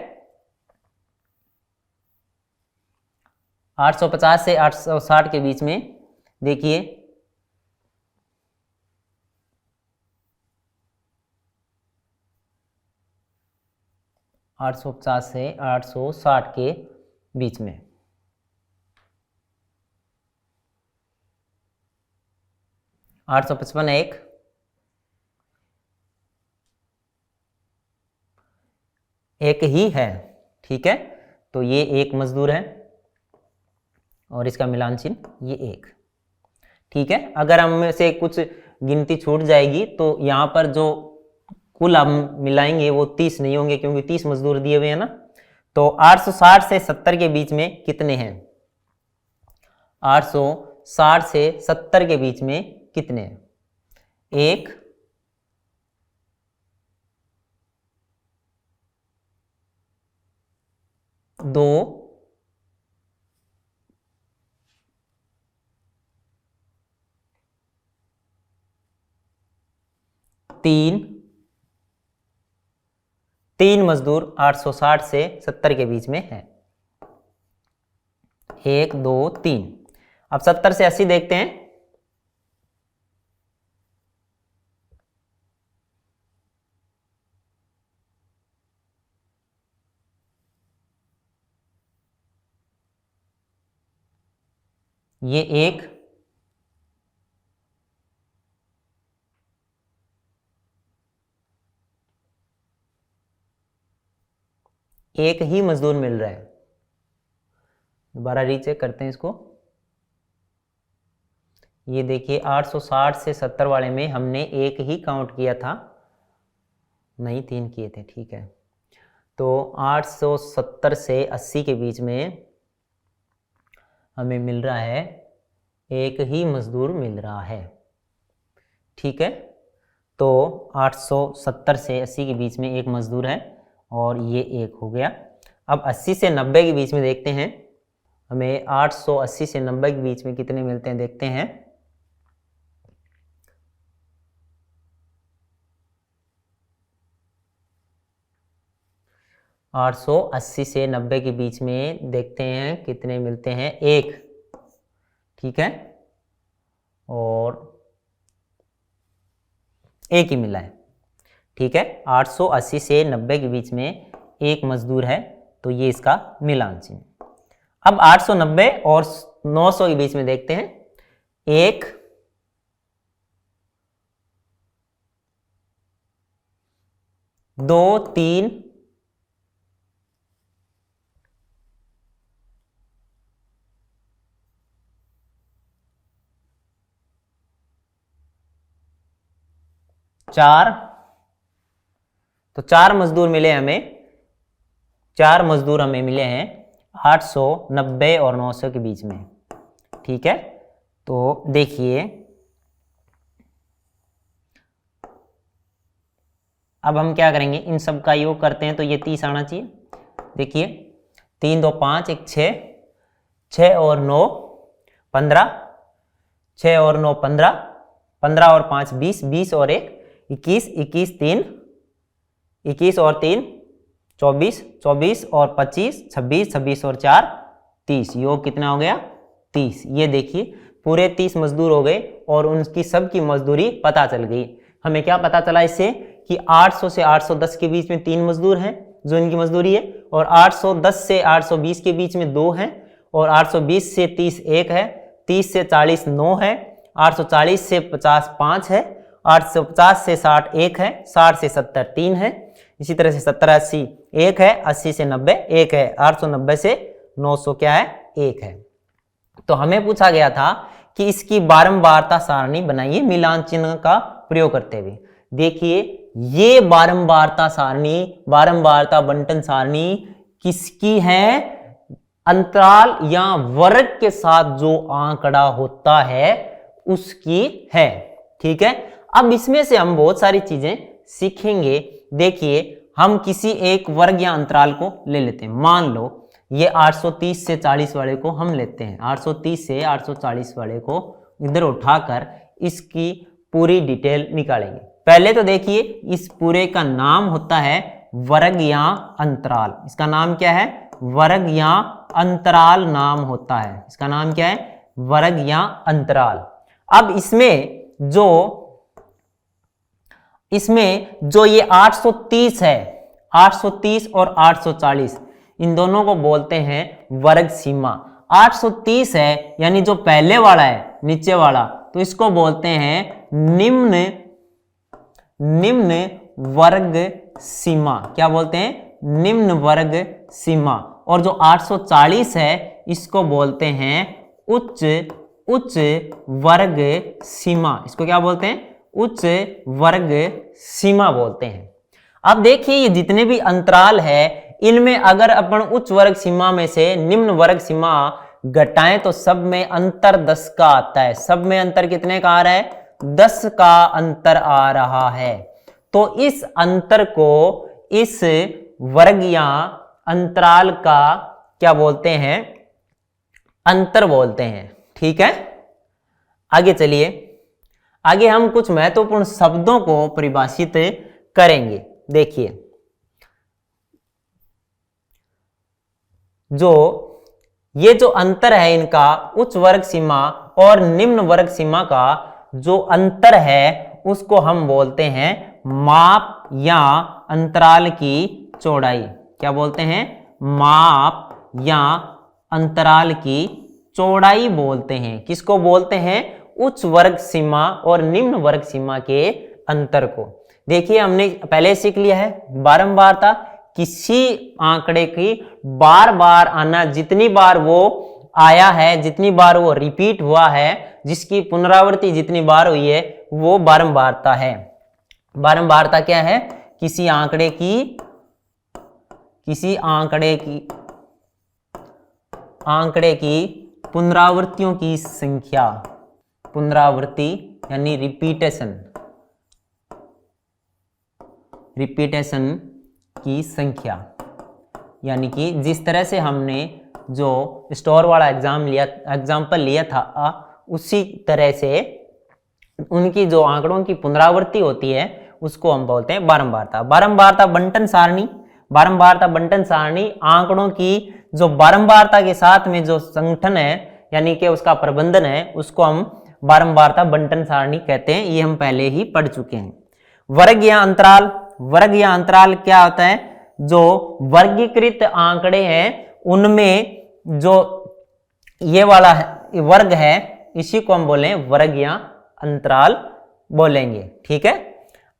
850 से 860 के बीच में देखिए, आठ सौ 50 से 860 के बीच में 855 एक ही है। ठीक है, तो ये एक मजदूर है और इसका मिलान चिन्ह ये 1। ठीक है, अगर हम में से कुछ गिनती छूट जाएगी तो यहाँ पर जो कुल हम मिलाएंगे वो 30 नहीं होंगे, क्योंकि 30 मजदूर दिए हुए हैं ना। तो 860 से 70 के बीच में कितने हैं, 860 से 70 के बीच में कितने हैं, 1, 2, 3 मजदूर 860 से 70 के बीच में है, 1, 2, 3। अब 70 से 80 देखते हैं। ये 1, एक ही मजदूर मिल रहा है। दोबारा रीचेक करते हैं इसको। ये देखिए 860 से 70 वाले में हमने एक ही काउंट किया था, नहीं 3 किए थे। ठीक है, तो 870 से 80 के बीच में हमें मिल रहा है, एक ही मजदूर मिल रहा है। ठीक है, तो 870 से 80 के बीच में एक मजदूर है और ये 1 हो गया। अब 80 से 90 के बीच में देखते हैं, हमें 880 से 90 के बीच में कितने मिलते हैं देखते हैं। आठ सौ 80 से 90 के बीच में देखते हैं कितने मिलते हैं, 1। ठीक है, और 1 ही मिला है। ठीक है, 880 से 90 के बीच में एक मजदूर है, तो ये इसका मिलान चिन्ह। अब 890 और 900 के बीच में देखते हैं, 1, 2, 3, 4। तो 4 मजदूर मिले हमें, 4 मजदूर हमें मिले हैं 890 और 900 के बीच में। ठीक है, तो देखिए अब हम क्या करेंगे, इन सब का योग करते हैं तो ये 30 आना चाहिए। देखिए 3, 2, 5, 1, 6, 6 और 9 15, 6 और 9 15, 15 और 5 20, 20 और 1 21, 21 3 21 और 3 24, 24 और 25 26, 26 और 4 30, योग कितना हो गया 30। ये देखिए पूरे 30 मजदूर हो गए और उनकी सबकी मजदूरी पता चल गई। हमें क्या पता चला इससे कि 800 से 810 के बीच में 3 मजदूर हैं जो इनकी मजदूरी है, और 810 से 820 के बीच में 2 हैं, और 820 से 30 1 है, 30 से 40 9 है, 840 से 50 5 है, 850 से 60 1 है, 60 से 70 3 है, इसी तरह से 70 80 1 है, 80 से 90 1 है, 890 से 900 क्या है 1 है। तो हमें पूछा गया था कि इसकी बारंबारता सारणी बनाइए मिलान चिन्ह का प्रयोग करते हुए। देखिए ये बारंबारता सारणी, बारंबारता बंटन सारणी किसकी है? अंतराल या वर्ग के साथ जो आंकड़ा होता है उसकी है। ठीक है, अब इसमें से हम बहुत सारी चीजें सीखेंगे। देखिए हम किसी एक वर्ग या अंतराल को ले लेते हैं। मान लो ये 830 से 40 वाले को हम लेते हैं, 830 से 840 वाले को इधर उठाकर इसकी पूरी डिटेल निकालेंगे। पहले तो देखिए इस पूरे का नाम होता है वर्ग या अंतराल। इसका नाम क्या है? वर्ग या अंतराल नाम होता है। इसका नाम क्या है? वर्ग या अंतराल। अब इसमें जो ये 830 है, 830 और 840 इन दोनों को बोलते हैं वर्ग सीमा। 830 है यानी जो पहले वाला है नीचे वाला, तो इसको बोलते हैं निम्न वर्ग सीमा। क्या बोलते हैं? निम्न वर्ग सीमा। और जो 840 है इसको बोलते हैं उच्च वर्ग सीमा। इसको क्या बोलते हैं? उच्च वर्ग सीमा बोलते हैं। अब देखिए ये जितने भी अंतराल है इनमें अगर अपन उच्च वर्ग सीमा में से निम्न वर्ग सीमा घटाएं तो सब में अंतर 10 का आता है। सब में अंतर कितने का आ रहा है? 10 का अंतर आ रहा है। तो इस अंतर को इस वर्ग या अंतराल का क्या बोलते हैं? अंतर बोलते हैं। ठीक है, आगे चलिए। आगे हम कुछ महत्वपूर्ण शब्दों को परिभाषित करेंगे। देखिए जो अंतर है इनका, उच्च वर्ग सीमा और निम्न वर्ग सीमा का जो अंतर है उसको हम बोलते हैं माप या अंतराल की चौड़ाई। क्या बोलते हैं? माप या अंतराल की चौड़ाई बोलते हैं। किसको बोलते हैं? उच्च वर्ग सीमा और निम्न वर्ग सीमा के अंतर को। देखिए हमने पहले सीख लिया है बारंबारता, किसी आंकड़े की बार बार आना, जितनी बार वो आया है, जितनी बार वो रिपीट हुआ है, जिसकी पुनरावृत्ति जितनी बार हुई है वो बारंबारता है। बारंबारता क्या है? किसी आंकड़े की पुनरावृत्तियों की संख्या। पुनरावृत्ति यानी रिपीटेशन की संख्या। यानी कि जिस तरह से हमने जो स्टोर वाला एग्जाम्पल लिया था उसी तरह से उनकी जो आंकड़ों की पुनरावृत्ति होती है उसको हम बोलते हैं बारंबारता। बारंबारता बंटन सारणी आंकड़ों की जो बारंबारता के साथ में जो संगठन है यानी कि उसका प्रबंधन है उसको हम बारंबारता बंटन सारणी कहते हैं। ये हम पहले ही पढ़ चुके हैं। वर्ग या अंतराल क्या होता है? जो वर्गीकृत आंकड़े हैं उनमें जो ये वाला है वर्ग है इसी को हम बोले वर्ग या अंतराल बोलेंगे। ठीक है,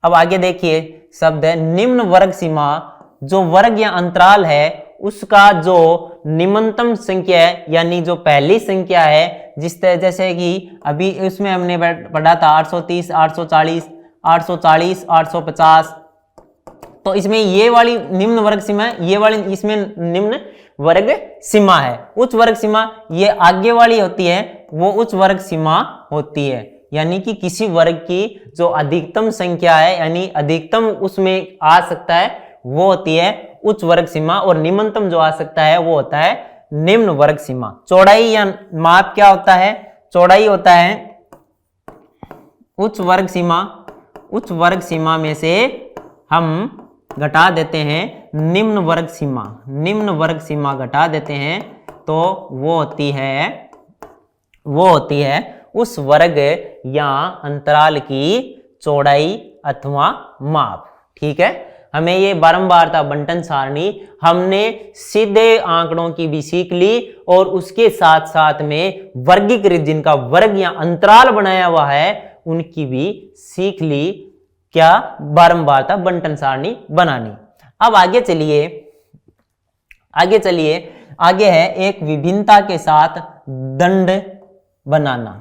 अब आगे देखिए शब्द है निम्न वर्ग सीमा। जो वर्ग या अंतराल है उसका जो निम्नतम संख्या है यानी जो पहली संख्या है, जिस तरह जैसे कि अभी इसमें हमने पढ़ा था 830 840 850, तो इसमें ये वाली निम्न वर्ग सीमा है, ये वाली इसमें निम्न वर्ग सीमा है। उच्च वर्ग सीमा ये आगे वाली होती है, वो उच्च वर्ग सीमा होती है। यानी कि किसी वर्ग की जो अधिकतम संख्या है यानी अधिकतम उसमें आ सकता है वो होती है उच्च वर्ग सीमा, और निम्नतम जो आ सकता है वो होता है निम्न वर्ग सीमा। चौड़ाई या माप क्या होता है? चौड़ाई होता है उच्च वर्ग सीमा में से हम घटा देते हैं निम्न वर्ग सीमा घटा देते हैं तो वो होती है वो होती है उस वर्ग या अंतराल की चौड़ाई अथवा माप। ठीक है, हमें ये बारंबारता बंटन सारणी हमने सीधे आंकड़ों की भी सीख ली और उसके साथ साथ में वर्गीकृत जिनका वर्ग या अंतराल बनाया हुआ है उनकी भी सीख ली। क्या? बारंबारता बंटन सारणी बनानी। अब आगे चलिए, आगे है एक विभिन्नता के साथ दंड बनाना।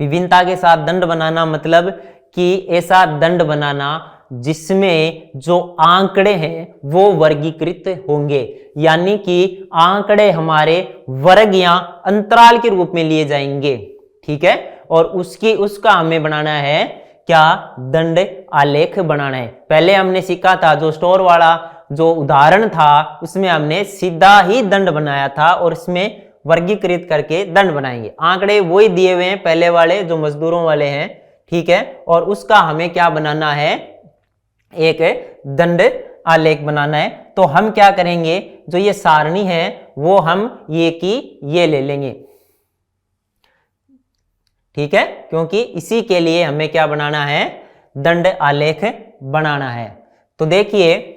विभिन्नता के साथ दंड बनाना मतलब कि ऐसा दंड बनाना जिसमें जो आंकड़े हैं वो वर्गीकृत होंगे, यानी कि आंकड़े हमारे वर्ग या अंतराल के रूप में लिए जाएंगे। ठीक है, और उसका हमें बनाना है क्या? दंड आलेख बनाना है। पहले हमने सीखा था जो स्टोर वाला जो उदाहरण था उसमें हमने सीधा ही दंड बनाया था और इसमें वर्गीकृत करके दंड बनाएंगे। आंकड़े वही दिए हुए हैं पहले वाले जो मजदूरों वाले हैं। ठीक है, और उसका हमें क्या बनाना है? एक दंड आलेख बनाना है। तो हम क्या करेंगे, जो ये सारणी है वो हम ये की ये ले लेंगे। ठीक है, क्योंकि इसी के लिए हमें क्या बनाना है? दंड आलेख बनाना है। तो देखिए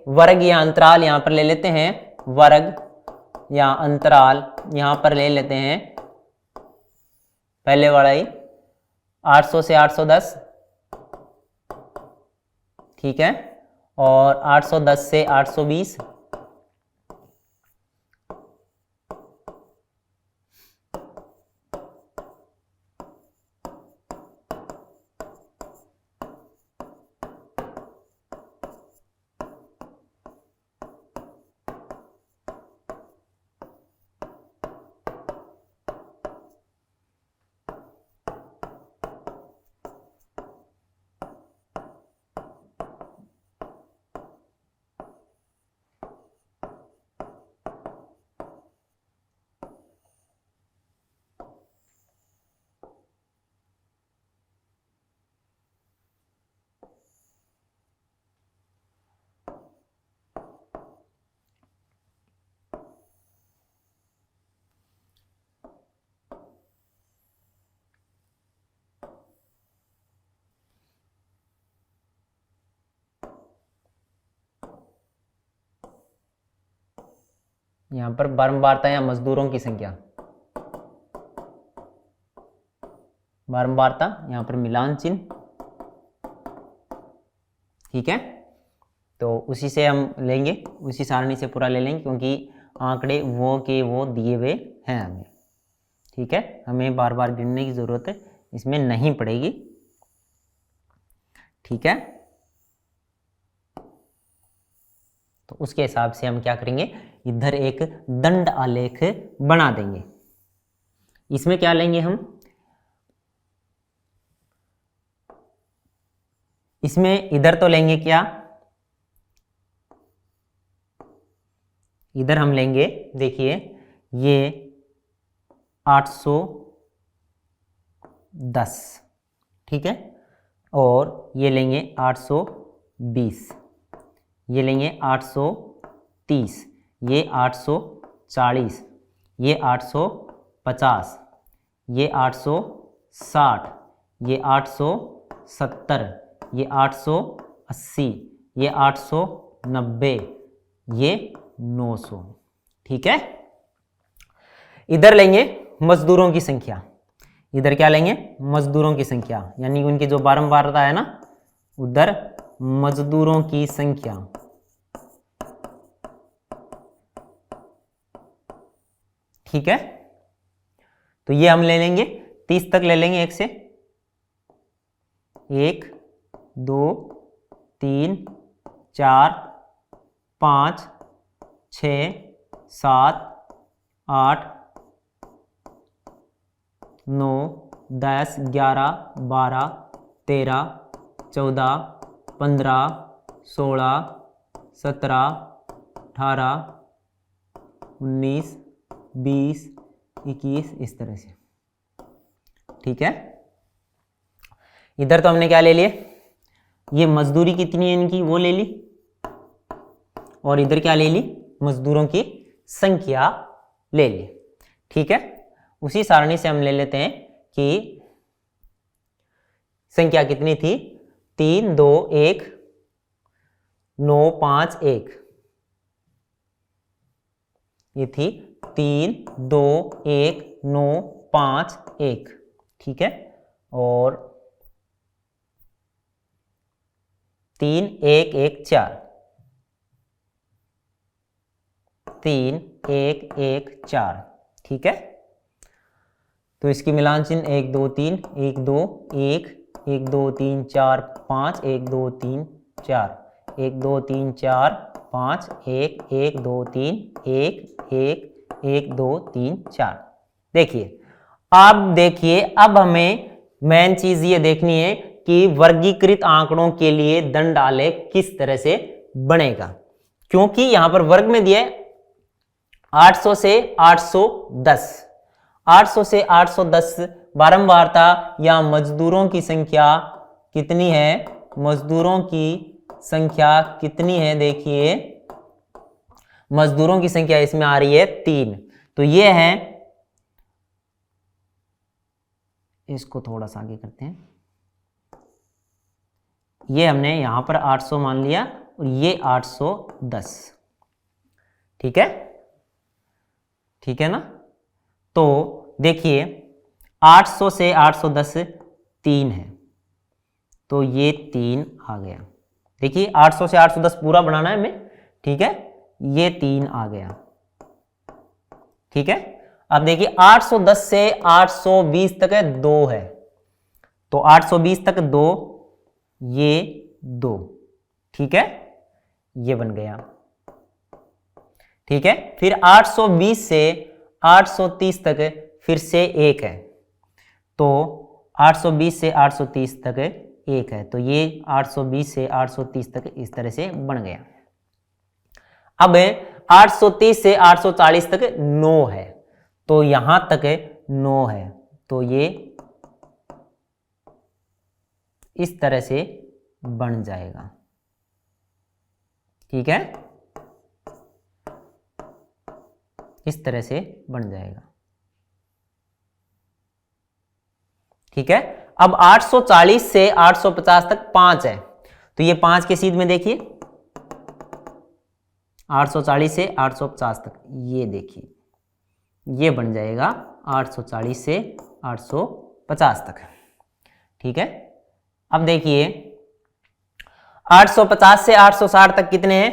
वर्ग या अंतराल यहां पर ले लेते हैं, वर्ग या अंतराल यहां पर ले लेते हैं पहले वाला ही 800 से 810। ठीक है, और 810 से 820। यहां पर बारंबारता या मजदूरों की संख्या, बारंबारता यहां पर मिलान चिन्ह। ठीक है, तो उसी से हम लेंगे, उसी सारणी से पूरा ले लेंगे क्योंकि आंकड़े वो के वो दिए हुए हैं हमें। ठीक है, हमें बार बार गिनने की जरूरत इसमें नहीं पड़ेगी। ठीक है, तो उसके हिसाब से हम क्या करेंगे, इधर एक दंड आलेख बना देंगे। इसमें क्या लेंगे हम? इसमें इधर तो लेंगे क्या? इधर हम लेंगे, देखिए ये 810। ठीक है, और ये लेंगे 820, ये लेंगे 830, ये 840, ये 850, ये 860, ये 870, ये 880, ये 890, ये 900। ठीक है, इधर लेंगे मजदूरों की संख्या। इधर क्या लेंगे? मजदूरों की संख्या, यानी उनकी जो बारंबारता है ना, उधर मजदूरों की संख्या। ठीक है, तो ये हम ले लेंगे 30 तक ले लेंगे। 1 से 1 2 3 4 5 6 7 8 9 10 11 12 13 14 15 16 17 18 19 20 21 इस तरह से। ठीक है, इधर तो हमने क्या ले लिया, ये मजदूरी कितनी है इनकी वो ले ली, और इधर क्या ले ली, मजदूरों की संख्या ले ली। ठीक है। उसी सारणी से हम ले लेते हैं कि संख्या कितनी थी, 3 2 1 9 5 1, ये थी 3 2 1 9 5 1, ठीक है। और 3 1 1 4, 3 1 1 4, ठीक है। तो इसकी मिलान चिन्ह 1 2 3 1 2 1 1 2 3 4 5 1 2 3 4 1 2 3 4 5 1 1 2 3 1 1 1 2 3 4। देखिए, अब देखिए, अब हमें मेन चीज ये देखनी है कि वर्गीकृत आंकड़ों के लिए दंड आलेख किस तरह से बनेगा, क्योंकि यहां पर वर्ग में दिया 800 से 810, 800 से 810 बारंबारता या मजदूरों की संख्या कितनी है, मजदूरों की संख्या कितनी है, देखिए मजदूरों की संख्या इसमें आ रही है 3, तो ये है, इसको थोड़ा सा आगे करते हैं, ये हमने यहां पर 800 मान लिया और ये 810, ठीक है, ठीक है ना। तो देखिए 800 से 810 3 है, तो ये 3 आ गया। देखिए 800 से 810 पूरा बनाना है हमें, ठीक है, ये 3 आ गया, ठीक है। अब देखिए 810 से 820 तक है 2 है, तो 820 तक 2, ये 2, ठीक है, ये बन गया, ठीक है। फिर 820 से 830 तक फिर से 1 है, तो 820 से 830 तक 1 है, तो ये 820 से 830 तक इस तरह से बन गया। अब 830 से 840 तक 9 है, तो यहां तक 9 है, तो ये इस तरह से बन जाएगा, ठीक है, इस तरह से बन जाएगा, ठीक है। अब 840 से 850 तक 5 है, तो ये 5 के सीध में देखिए 840 से 850 तक, ये देखिए ये बन जाएगा 840 से 850 तक, ठीक है। अब देखिए 850 से 860 तक कितने हैं,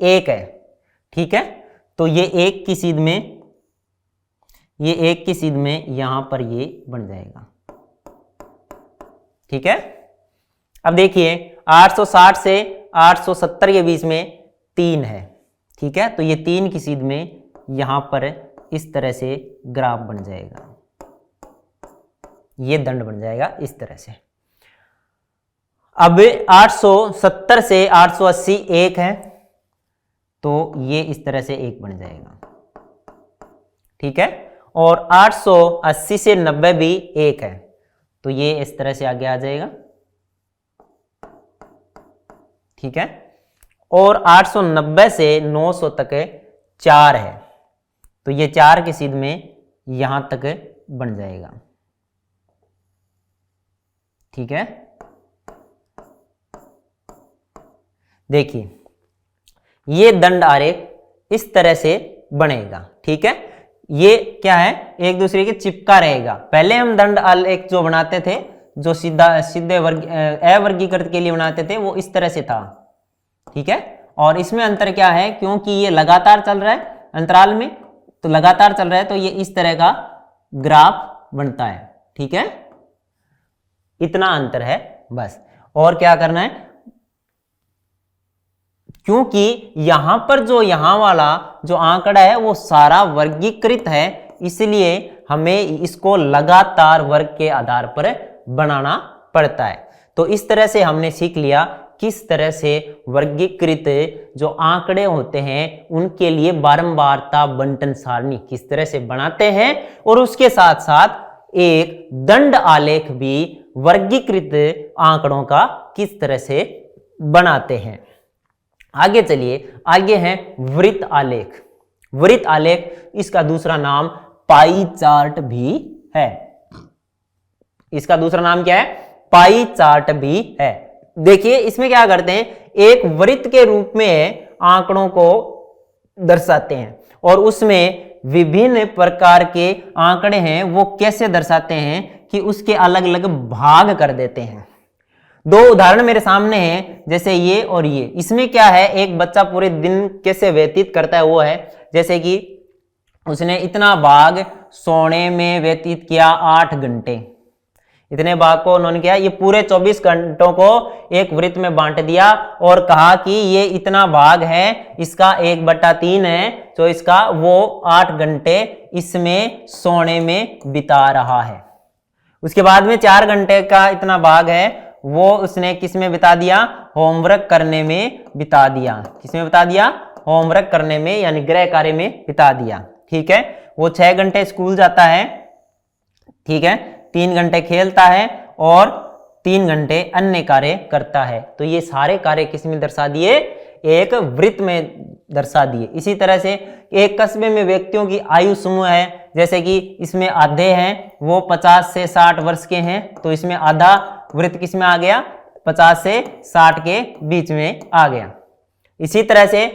1 है, ठीक है, तो ये 1 की सीध में, ये 1 की सीध में यहां पर ये बन जाएगा, ठीक है। अब देखिए 860 से 870 के बीच में 3 है, ठीक है, तो ये 3 की सीध में यहां पर इस तरह से ग्राफ बन जाएगा, ये दंड बन जाएगा इस तरह से। अब 870 से 880 1 है, तो ये इस तरह से 1 बन जाएगा, ठीक है। और 880 से 90 भी 1 है, तो ये इस तरह से आगे आ जाएगा, ठीक है। और 890 से 900 तक 4 है, तो ये 4 की सीध में यहां तक बन जाएगा, ठीक है। देखिए ये दंड आरेख इस तरह से बनेगा, ठीक है। ये क्या है, एक दूसरे के चिपका रहेगा। पहले हम दंड आलेख जो बनाते थे, जो सीधे वर्ग अवर्गीकृत के लिए बनाते थे, वो इस तरह से था, ठीक है। और इसमें अंतर क्या है, क्योंकि ये लगातार चल रहा है अंतराल में, तो लगातार चल रहा है, तो ये इस तरह का ग्राफ बनता है, ठीक है, इतना अंतर है बस। और क्या करना है, क्योंकि यहां पर जो यहां वाला जो आंकड़ा है वो सारा वर्गीकृत है, इसलिए हमें इसको लगातार वर्ग के आधार पर बनाना पड़ता है। तो इस तरह से हमने सीख लिया किस तरह से वर्गीकृत जो आंकड़े होते हैं उनके लिए बारंबारता बंटन सारणी किस तरह से बनाते हैं, और उसके साथ साथ एक दंड आलेख भी वर्गीकृत आंकड़ों का किस तरह से बनाते हैं। आगे चलिए, आगे है वृत्त आलेख। वृत्त आलेख, इसका दूसरा नाम पाई चार्ट भी है। इसका दूसरा नाम क्या है? पाई चार्ट भी है। देखिए इसमें क्या करते हैं, एक वृत्त के रूप में आंकड़ों को दर्शाते हैं और उसमें विभिन्न प्रकार के आंकड़े हैं, वो कैसे दर्शाते हैं कि उसके अलग अलग भाग कर देते हैं। दो उदाहरण मेरे सामने हैं, जैसे ये और ये। इसमें क्या है, एक बच्चा पूरे दिन कैसे व्यतीत करता है वो है, जैसे कि उसने इतना भाग सोने में व्यतीत किया 8 घंटे, इतने भाग को उन्होंने किया। ये पूरे 24 घंटों को एक वृत्त में बांट दिया और कहा कि ये इतना भाग है, इसका 1/3 है, तो इसका वो 8 घंटे इसमें सोने में बिता रहा है। उसके बाद में 4 घंटे का इतना भाग है, वो उसने किस में बिता दिया? होमवर्क करने में बिता दिया। किसमें बिता दिया? होमवर्क करने में, यानी गृह कार्य में बिता दिया। ठीक है, वो 6 घंटे स्कूल जाता है, ठीक है, 3 घंटे खेलता है और 3 घंटे अन्य कार्य करता है। तो ये सारे कार्य किस में दर्शा दिए? एक वृत्त में दर्शा दिए। इसी तरह से एक कस्बे में व्यक्तियों की आयु समूह है, जैसे कि इसमें आधे हैं वो 50 से 60 वर्ष के हैं, तो इसमें आधा वृत्त किस में आ गया? 50 से 60 के बीच में आ गया। इसी तरह से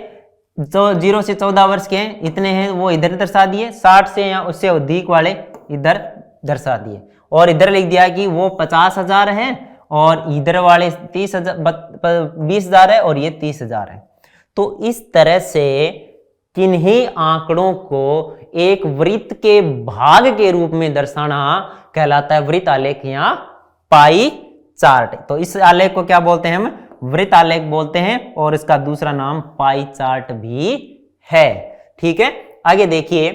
जो 0 से 14 वर्ष के हैं, इतने हैं, वो इधर दर्शा दिए। 60 से या उससे अधिक वाले इधर दर्शा दिए और इधर लिख दिया कि वो 50,000 है और इधर वाले 20,000 है और ये 30,000 है। तो इस तरह से किन्हीं आंकड़ों को एक वृत्त के भाग के रूप में दर्शाना कहलाता है वृत्त आलेख या पाई चार्ट। तो इस आलेख को क्या बोलते हैं? हम वृत्त आलेख बोलते हैं और इसका दूसरा नाम पाई चार्ट भी है। ठीक है, आगे देखिए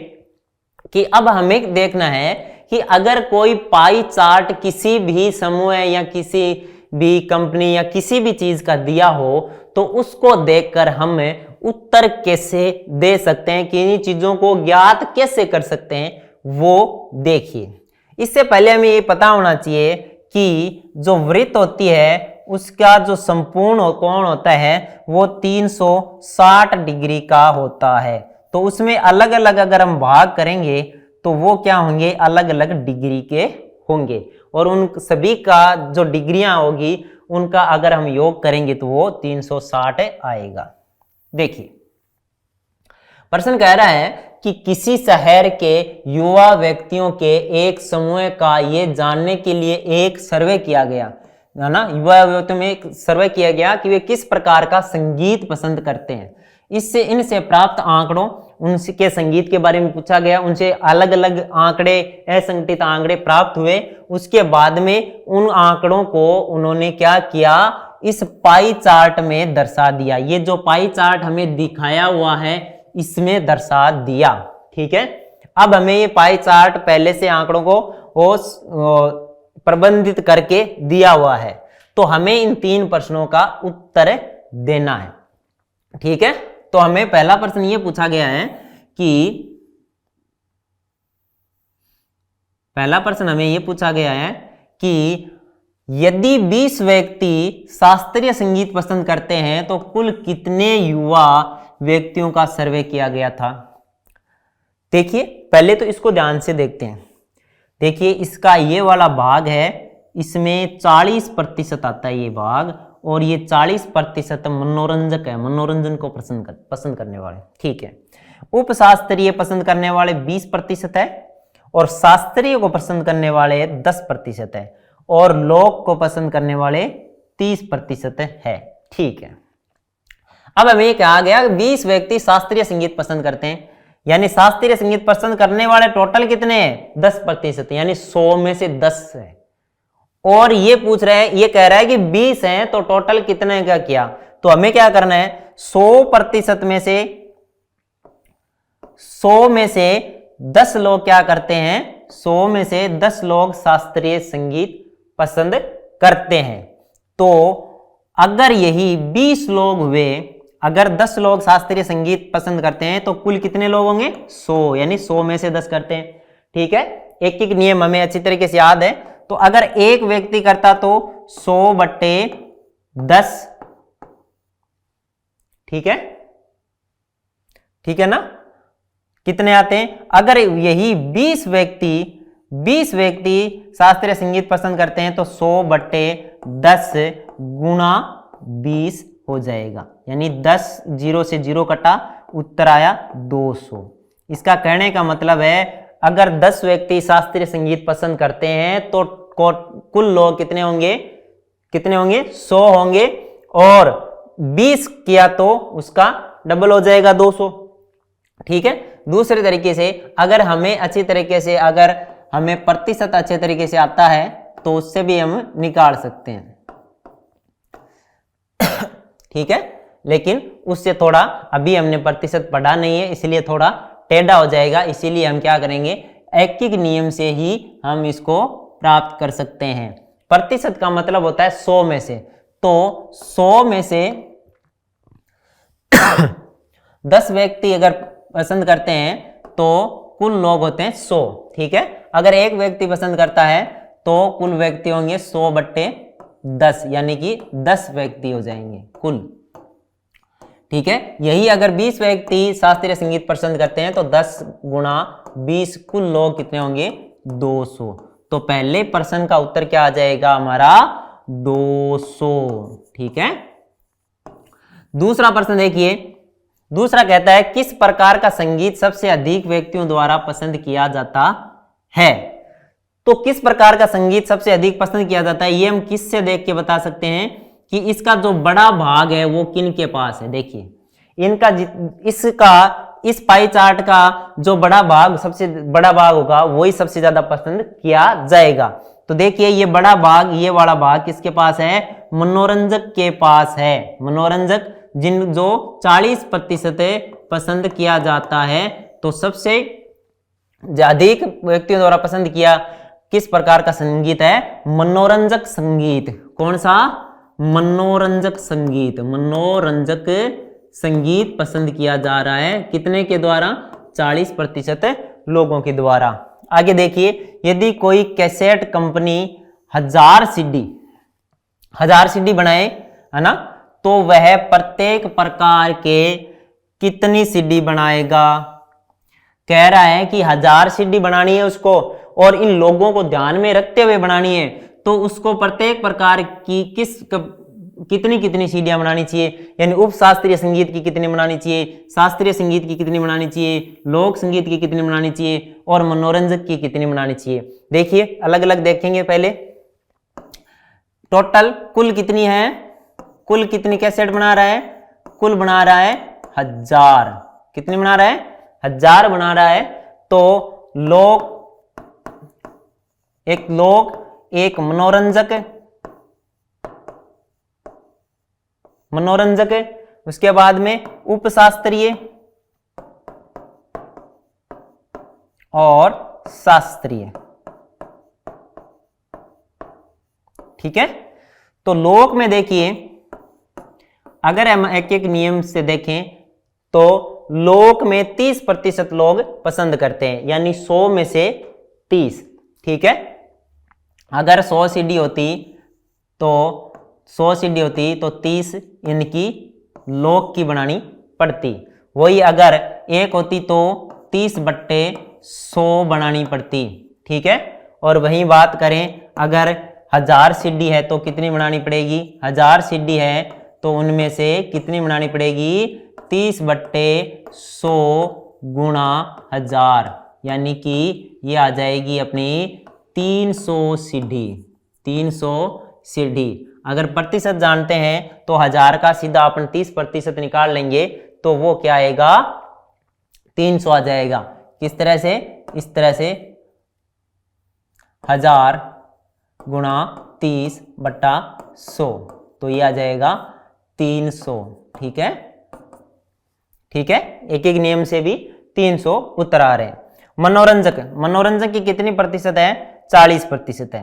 कि अब हमें देखना है कि अगर कोई पाई चार्ट किसी भी समूह या किसी भी कंपनी या किसी भी चीज का दिया हो, तो उसको देखकर हम उत्तर कैसे दे सकते हैं, किन्हीं चीजों को ज्ञात कैसे कर सकते हैं, वो देखिए। इससे पहले हमें ये पता होना चाहिए कि जो वृत्त होती है उसका जो संपूर्ण कोण होता है वो 360 डिग्री का होता है। तो उसमें अलग अलग अगर हम भाग करेंगे तो वो क्या होंगे? अलग अलग डिग्री के होंगे और उन सभी का जो डिग्रियां होगी उनका अगर हम योग करेंगे तो वो 360 आएगा। देखिए प्रश्न कह रहा है कि किसी शहर के युवा व्यक्तियों के एक समूह का ये जानने के लिए एक सर्वे किया गया, है ना। युवा व्यक्तियों में एक सर्वे किया गया कि वे किस प्रकार का संगीत पसंद करते हैं। इससे इनसे प्राप्त आंकड़ों, उनके संगीत के बारे में पूछा गया, उनसे अलग अलग आंकड़े, असंगठित आंकड़े प्राप्त हुए। उसके बाद में उन आंकड़ों को उन्होंने क्या किया? इस पाई चार्ट में दर्शा दिया। ये जो पाई चार्ट हमें दिखाया हुआ है इसमें दर्शा दिया। ठीक है, अब हमें ये पाई चार्ट पहले से आंकड़ों को प्रबंधित करके दिया हुआ है, तो हमें इन 3 प्रश्नों का उत्तर देना है। ठीक है, तो हमें पहला प्रश्न ये पूछा गया है कि पहला प्रश्न हमें ये पूछा गया है कि यदि 20 व्यक्ति शास्त्रीय संगीत पसंद करते हैं तो कुल कितने युवा व्यक्तियों का सर्वे किया गया था। देखिए पहले तो इसको ध्यान से देखते हैं। देखिए इसका ये वाला भाग है, इसमें 40% आता है ये भाग, और ये 40% मनोरंजक है, मनोरंजन को पसंद करने वाले। ठीक है, उपशास्त्रीय पसंद करने वाले 20% है और शास्त्रीय को पसंद करने वाले 10% है और लोक को पसंद करने वाले 30% है। ठीक है, अब हमें कहा गया 20 व्यक्ति शास्त्रीय संगीत पसंद करते हैं, यानी शास्त्रीय संगीत पसंद करने वाले टोटल कितने हैं? 10%, यानी 100 में से 10 है। और ये पूछ रहे हैं, ये कह रहा है कि 20 हैं तो टोटल कितने का किया। तो हमें क्या करना है? 100% में से 100 में से 10 लोग क्या करते हैं? 100 में से 10 लोग शास्त्रीय संगीत पसंद करते हैं। तो अगर यही 20 लोग हुए, अगर 10 लोग शास्त्रीय संगीत पसंद करते हैं तो कुल कितने लोग होंगे? 100, यानी 100 में से 10 करते हैं। ठीक है, एक एक नियम हमें अच्छी तरीके से याद है। तो अगर एक व्यक्ति करता तो 100/10, ठीक है, ठीक है ना, कितने आते हैं? अगर यही 20 व्यक्ति शास्त्रीय संगीत पसंद करते हैं तो 100/10 गुणा 20 हो जाएगा, यानी 10 0 से 0 कटा, उत्तर आया 200। इसका कहने का मतलब है अगर 10 व्यक्ति शास्त्रीय संगीत पसंद करते हैं तो कुल लोग कितने होंगे? 100 होंगे, और 20 किया तो उसका डबल हो जाएगा 200। ठीक है। दूसरे तरीके से अगर हमें अच्छी तरीके से, अगर हमें प्रतिशत अच्छे तरीके से आता है तो उससे भी हम निकाल सकते हैं। ठीक है, लेकिन उससे थोड़ा, अभी हमने प्रतिशत पढ़ा नहीं है इसलिए थोड़ा टेढ़ा हो जाएगा, इसीलिए हम क्या करेंगे, ऐकिक नियम से ही हम इसको प्राप्त कर सकते हैं। प्रतिशत का मतलब होता है 100 में से, तो 100 में से 10 व्यक्ति अगर पसंद करते हैं तो कुल लोग होते हैं 100। ठीक है, अगर एक व्यक्ति पसंद करता है तो कुल व्यक्ति होंगे 100/10, यानी कि 10 व्यक्ति हो जाएंगे कुल। ठीक है, यही अगर 20 व्यक्ति शास्त्रीय संगीत पसंद करते हैं तो 10 गुणा 20 कुल लोग कितने होंगे? 200। तो पहले प्रश्न का उत्तर क्या आ जाएगा हमारा? 200। ठीक है, दूसरा प्रश्न देखिए। दूसरा कहता है किस प्रकार का संगीत सबसे अधिक व्यक्तियों द्वारा पसंद किया जाता है? तो किस प्रकार का संगीत सबसे अधिक पसंद किया जाता है, ये हम किससे देख के बता सकते हैं कि इसका जो बड़ा भाग है वो किन के पास है। देखिए, इस पाई चार्ट का जो बड़ा भाग, सबसे बड़ा भाग होगा वही सबसे ज्यादा पसंद किया जाएगा। तो देखिए, ये बड़ा भाग, ये वाला भाग किसके पास है? मनोरंजक के पास है। मनोरंजक जो 40% पसंद किया जाता है। तो सबसे अधिक व्यक्तियों द्वारा पसंद किया किस प्रकार का संगीत है? मनोरंजक संगीत। कौन सा? मनोरंजक संगीत। मनोरंजक संगीत पसंद किया जा रहा है कितने के द्वारा? 40% लोगों के द्वारा। आगे देखिए, यदि कोई कैसेट कंपनी 1000 सीडी बनाए, है ना, तो वह प्रत्येक प्रकार के कितनी सीडी बनाएगा? कह रहा है कि 1000 सीडी बनानी है उसको, और इन लोगों को ध्यान में रखते हुए बनानी है, तो उसको प्रत्येक प्रकार की कितनी सीढ़ियां बनानी चाहिए, यानी उप शास्त्रीय संगीत की कितनी बनानी चाहिए, शास्त्रीय संगीत की कितनी बनानी चाहिए, लोक संगीत की कितनी बनानी चाहिए, और मनोरंजक की कितनी बनानी चाहिए। देखिए, अलग अलग देखेंगे। पहले टोटल कुल कितनी है, कुल कितनी कैसेट बना रहा है? कुल बना रहा है 1000। कितनी बना रहा है? 1000 बना रहा है। तो एक मनोरंजक, उसके बाद में उपशास्त्रीय और शास्त्रीय। ठीक है, तो लोक में देखिए, अगर हम एक एक नियम से देखें तो लोक में 30% लोग पसंद करते हैं, यानी 100 में से 30। ठीक है, अगर 100 सीडी होती तो 30 इनकी लोक की बनानी पड़ती। वही अगर एक होती तो 30/100 बनानी पड़ती। ठीक है, और वही बात करें, अगर 1000 सीडी है तो कितनी बनानी पड़ेगी? 1000 सीडी है तो उनमें से कितनी बनानी पड़ेगी? 30/100 गुणा 1000, यानी कि ये आ जाएगी अपनी 300 सीढ़ी। 300 सीढ़ी। अगर प्रतिशत जानते हैं तो 1000 का सीधा अपन 30% निकाल लेंगे तो वो क्या आएगा? 300 आ जाएगा। किस तरह से? इस तरह से 1000 गुणा 30/100, तो ये आ जाएगा 300। ठीक है, ठीक है, एक एक नियम से भी 300 उत्तर आ रहे हैं। मनोरंजक की कितनी प्रतिशत है? 40% है।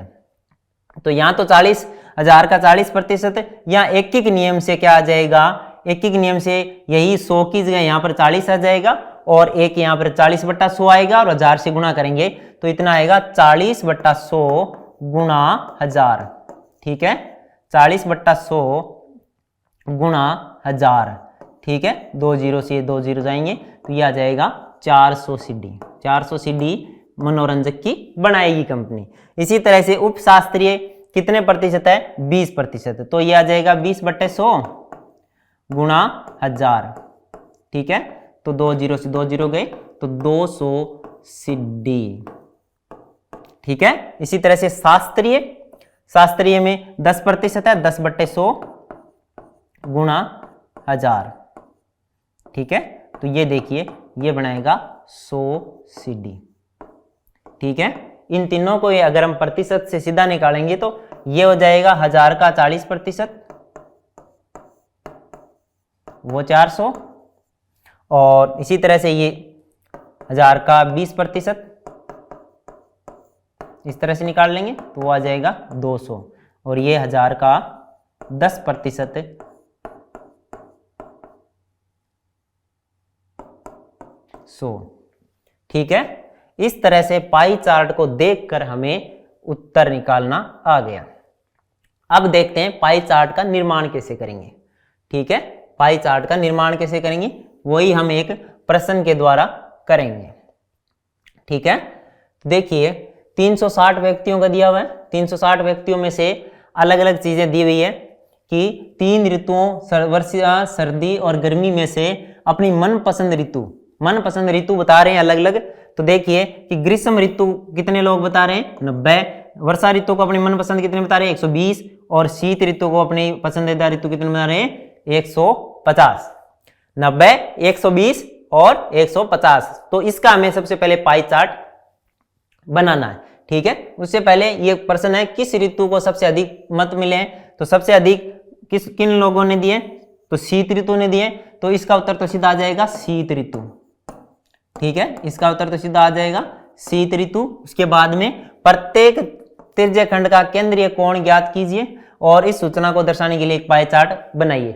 तो यहां तो 40,000 का 40%, यहाँ एक एक नियम से क्या आ जाएगा? एक एक नियम से यही 100 की जगह यहाँ पर 40 आ जाएगा, और एक यहाँ पर 40/100 आएगा, और 1000 से गुणा करेंगे तो इतना आएगा 40/100 गुणा 1000। ठीक है, 40/100 गुणा 1000। ठीक है, 2 0 से 2 0 जाएंगे तो ये आ जाएगा 400 सीढ़ी। 400 सीढ़ी मनोरंजक की बनाएगी कंपनी। इसी तरह से उपशास्त्रीय कितने प्रतिशत है? 20%। तो ये आ जाएगा 20/100 गुणा 1000। ठीक है, तो 2 0 से 2 0 गए, तो 200 सीढ़ी। ठीक है, इसी तरह से शास्त्रीय में 10% है, 10/100 गुणा 1000। ठीक है, तो ये देखिए ये बनाएगा 100 सीढ़ी। ठीक है, इन तीनों को ये अगर हम प्रतिशत से सीधा निकालेंगे तो ये हो जाएगा 1000 का 40%, वो 400, और इसी तरह से ये 1000 का 20%, इस तरह से निकाल लेंगे तो वो आ जाएगा 200, और ये 1000 का 10% 100। ठीक है, इस तरह से पाई चार्ट को देखकर हमें उत्तर निकालना आ गया। अब देखते हैं पाई चार्ट का निर्माण कैसे करेंगे। ठीक है, पाई चार्ट का निर्माण कैसे करेंगे वही हम एक प्रश्न के द्वारा करेंगे। ठीक है, देखिए 360 व्यक्तियों का दिया हुआ है। 360 व्यक्तियों में से अलग अलग चीजें दी हुई है कि 3 ऋतुओं वर्षा, सर्दी और गर्मी में से अपनी मनपसंद ऋतु बता रहे हैं अलग अलग। तो देखिए कि ग्रीष्म ऋतु कितने लोग बता रहे हैं? 90। वर्षा ऋतु को अपनी मनपसंद कितने बता रहे हैं? 120। और शीत ऋतु को अपनी पसंदीदा ऋतु कितने बता रहे हैं? 150। 90, 120 और 150। तो इसका हमें सबसे पहले पाई चार्ट बनाना है। ठीक है, उससे पहले ये प्रश्न है किस ऋतु को सबसे अधिक मत मिले हैं? तो सबसे अधिक किन लोगों ने दिए? तो शीत ऋतु ने दिए। तो इसका उत्तर तो सीधा आ जाएगा शीत ऋतु। ठीक है, इसका उत्तर तो सीधा आ जाएगा शीत ऋतु। उसके बाद में प्रत्येक त्रिज्य खंड का केंद्रीय कोण ज्ञात कीजिए और इस सूचना को दर्शाने के लिए एक पाई चार्ट बनाइए।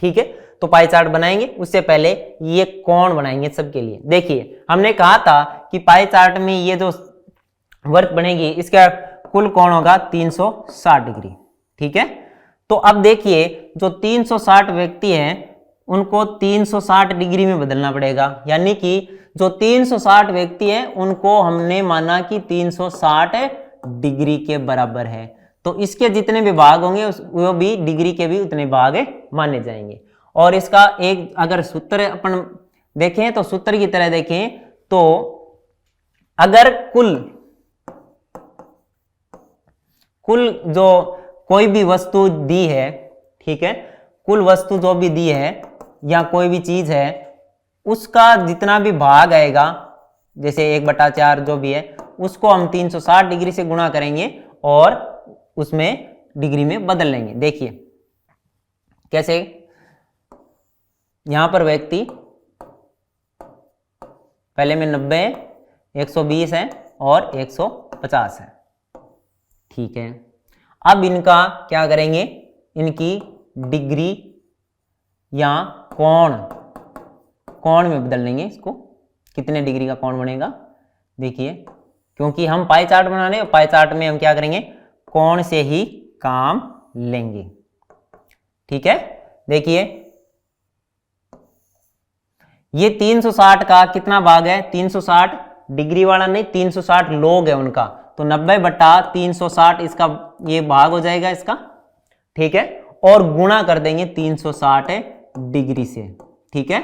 ठीक है, तो पाई चार्ट बनाएंगे उससे पहले ये कोण बनाएंगे सबके लिए। देखिए हमने कहा था कि पाई चार्ट में ये जो वर्क बनेगी इसका कुल कोण होगा 360 डिग्री। ठीक है, तो अब देखिए जो 360 व्यक्ति हैं उनको 360 डिग्री में बदलना पड़ेगा। यानी कि जो 360 व्यक्ति हैं उनको हमने माना कि 360 डिग्री के बराबर है। तो इसके जितने भी भाग होंगे वो भी डिग्री के भी उतने भाग माने जाएंगे। और इसका एक अगर सूत्र अपन देखें तो सूत्र की तरह देखें तो अगर कुल जो कोई भी वस्तु दी है, ठीक है, कुल वस्तु जो भी दी है या कोई भी चीज है उसका जितना भी भाग आएगा जैसे 1/4 जो भी है उसको हम 360 डिग्री से गुणा करेंगे और उसमें डिग्री में बदल लेंगे। देखिए कैसे, यहां पर व्यक्ति पहले में 90 है, 120 है और 150 है। ठीक है, अब इनका क्या करेंगे, इनकी डिग्री या कोण में बदल लेंगे इसको। कितने डिग्री का कोण बनेगा देखिए, क्योंकि हम पाई चार्ट बना रहे हैं, पाई चार्ट में हम क्या करेंगे कोण से ही काम लेंगे। ठीक है, देखिए ये 360 का कितना भाग है? 360 डिग्री वाला नहीं, 360 लोग है उनका, तो 90/360 इसका ये भाग हो जाएगा इसका। ठीक है, और गुणा कर देंगे 360 डिग्री से। ठीक है,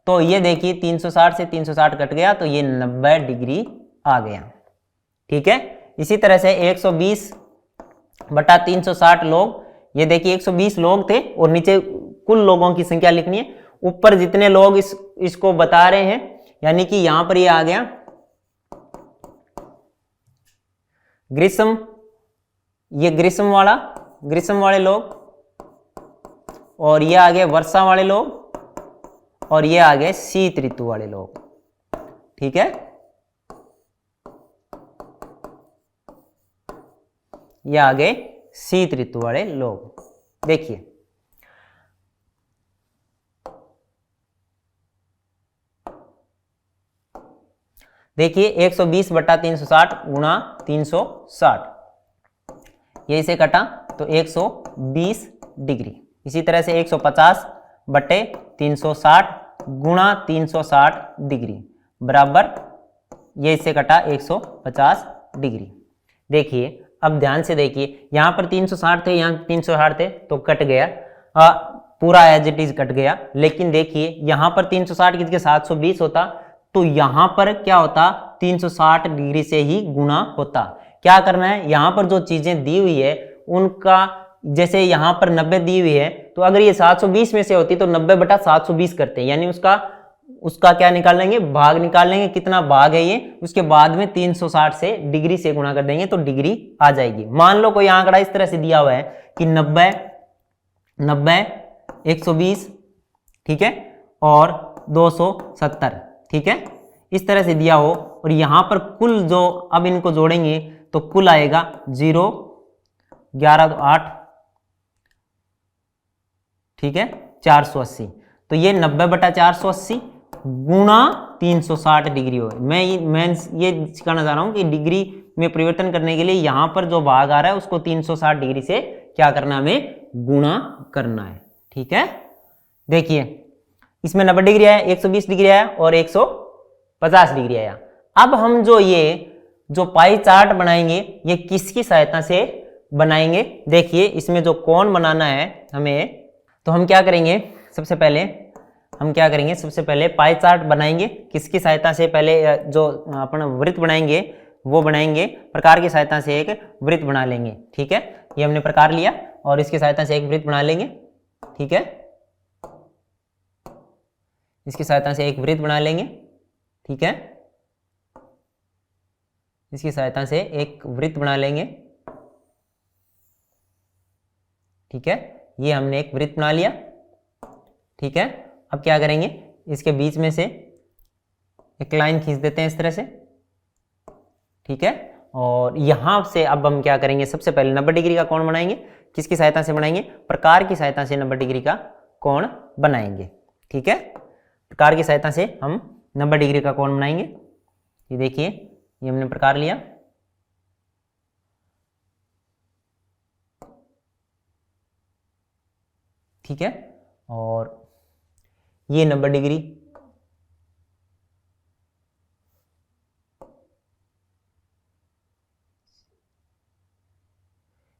तो ये देखिए 360 से 360 कट गया तो ये 90 डिग्री आ गया। ठीक है, इसी तरह से 120/360 लोग, ये देखिए 120 लोग थे और नीचे कुल लोगों की संख्या लिखनी है। ऊपर जितने लोग इसको बता रहे हैं यानी कि यहां पर ये आ गया ग्रीष्म, ये ग्रीष्म वाले लोग, और ये आ गए वर्षा वाले लोग, और ये आ गए शीत ऋतु वाले लोग। ठीक है, ये आ गए शीत ऋतु वाले लोग। देखिए देखिए 120/360 गुणा 360, ये इसे कटा तो 120 डिग्री। इसी तरह से 150/360 गुणा 360 डिग्री, बराबर ये इससे कटा 150 डिग्री। देखिए अब ध्यान से देखिए, यहाँ पर 360 थे, यहाँ 360 थे तो कट गया, पूरा एज इट इज कट गया। लेकिन देखिए यहाँ पर 360 की जगह 720 होता तो यहाँ पर क्या होता, 360 डिग्री से ही गुणा होता। क्या करना है, यहाँ पर जो चीजें दी हुई है उनका, जैसे यहाँ पर 90 दी हुई है तो अगर ये 720 में से होती तो 90/720 करते हैं, यानी उसका क्या निकाल लेंगे, भाग निकाल लेंगे, कितना भाग है ये, उसके बाद में 360 से डिग्री से गुणा कर देंगे तो डिग्री आ जाएगी। मान लो कोई आंकड़ा इस तरह से दिया हुआ है कि 90 120, ठीक है, और 270, ठीक है, इस तरह से दिया हो, और यहां पर कुल जो अब इनको जोड़ेंगे तो कुल आएगा 0 11 तो 8, ठीक है, 480। तो ये 90/480 गुणा 360 डिग्री हो। मैं ये सिखाना चाह रहा हूं कि डिग्री में परिवर्तन करने के लिए यहां पर जो भाग आ रहा है उसको 360 डिग्री से क्या करना, हमें गुणा करना है, ठीक है। देखिए इसमें 90 डिग्री आया, 120 डिग्री आया और 150 डिग्री आया। अब हम जो पाई चार्ट बनाएंगे ये किसकी सहायता से बनाएंगे, देखिए इसमें जो कोण बनाना है हमें, तो हम क्या करेंगे, सबसे पहले पाई चार्ट बनाएंगे किसकी सहायता से, पहले जो अपन वृत्त बनाएंगे वो बनाएंगे, प्रकार की सहायता से एक वृत्त बना लेंगे, ठीक है। ये हमने प्रकार लिया और इसकी सहायता से एक वृत्त बना लेंगे, ठीक है, इसकी सहायता से एक वृत्त बना लेंगे, ठीक है, इसकी सहायता से एक वृत्त बना लेंगे, ठीक है, ये हमने एक वृत्त बना लिया, ठीक है। अब क्या करेंगे, इसके बीच में से एक लाइन खींच देते हैं इस तरह से, ठीक है, और यहां से अब हम क्या करेंगे, सबसे पहले 90 डिग्री का कोण बनाएंगे, किसकी सहायता से बनाएंगे, प्रकार की सहायता से 90 डिग्री का कोण बनाएंगे, ठीक है, प्रकार की सहायता से हम 90 डिग्री का कोण बनाएंगे। ये देखिए ये हमने प्रकार लिया, ठीक है, और ये 90 डिग्री,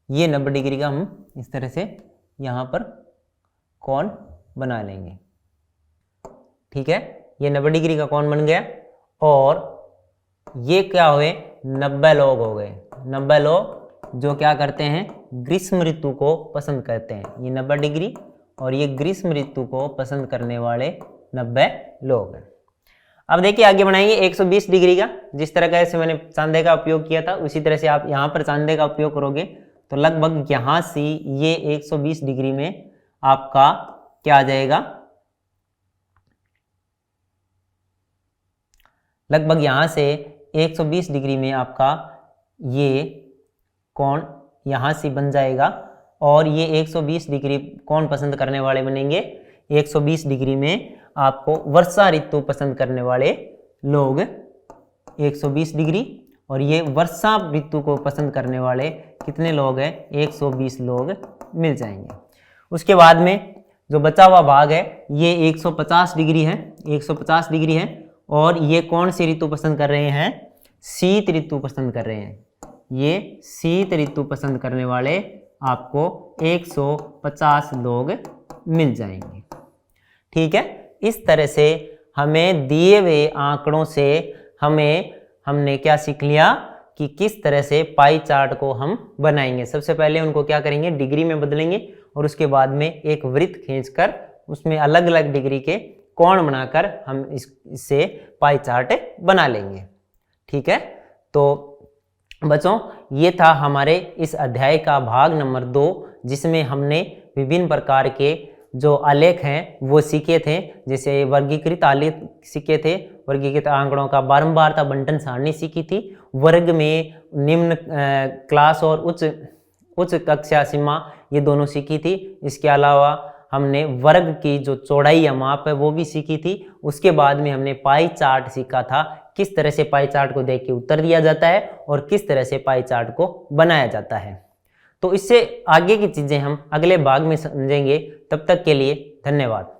ये 90 डिग्री का हम इस तरह से यहां पर कोण बना लेंगे, ठीक है, ये 90 डिग्री का कोण बन गया। और ये क्या हुए, 90 लोग हो गए, 90 लोग जो क्या करते हैं, ग्रीष्म ऋतु को पसंद करते हैं, ये 90 डिग्री और ये ग्रीष्म ऋतु को पसंद करने वाले 90 लोग हैं। अब देखिए आगे बनाएंगे 120 डिग्री का, जिस तरह से मैंने चांदे का उपयोग किया था उसी तरह से आप यहाँ पर चांदे का उपयोग करोगे तो लगभग यहाँ से ये 120 डिग्री में आपका क्या आ जाएगा, लगभग यहाँ से 120 डिग्री में आपका ये कोण यहाँ से बन जाएगा। और ये 120 डिग्री कौन पसंद करने वाले बनेंगे, 120 डिग्री में आपको वर्षा ऋतु पसंद करने वाले लोग 120 डिग्री, और ये वर्षा ऋतु को पसंद करने वाले कितने लोग हैं, 120 लोग मिल जाएंगे। उसके बाद में जो बचा हुआ भाग है ये 150 डिग्री है, 150 डिग्री है, और ये कौन सी ऋतु पसंद कर रहे हैं, शीत ऋतु पसंद कर रहे हैं। ये शीत ऋतु पसंद करने वाले आपको 150 लोग मिल जाएंगे, ठीक है। इस तरह से हमें दिए हुए आंकड़ों से हमने क्या सीख लिया कि किस तरह से पाई चार्ट को हम बनाएंगे। सबसे पहले उनको क्या करेंगे, डिग्री में बदलेंगे और उसके बाद में एक वृत्त खींचकर उसमें अलग अलग डिग्री के कोण बनाकर हम इससे पाई चार्ट बना लेंगे, ठीक है। तो बच्चों ये था हमारे इस अध्याय का भाग नंबर 2, जिसमें हमने विभिन्न प्रकार के जो आलेख हैं वो सीखे थे, जैसे वर्गीकृत आलेख सीखे थे, वर्गीकृत आंकड़ों का बारंबारता बंटन सारणी सीखी थी, वर्ग में निम्न क्लास और उच्च कक्षा सीमा ये दोनों सीखी थी। इसके अलावा हमने वर्ग की जो चौड़ाई या माप है वो भी सीखी थी। उसके बाद में हमने पाई चार्ट सीखा था, किस तरह से पाई चार्ट को देख के उत्तर दिया जाता है और किस तरह से पाई चार्ट को बनाया जाता है। तो इससे आगे की चीजें हम अगले भाग में समझेंगे। तब तक के लिए धन्यवाद।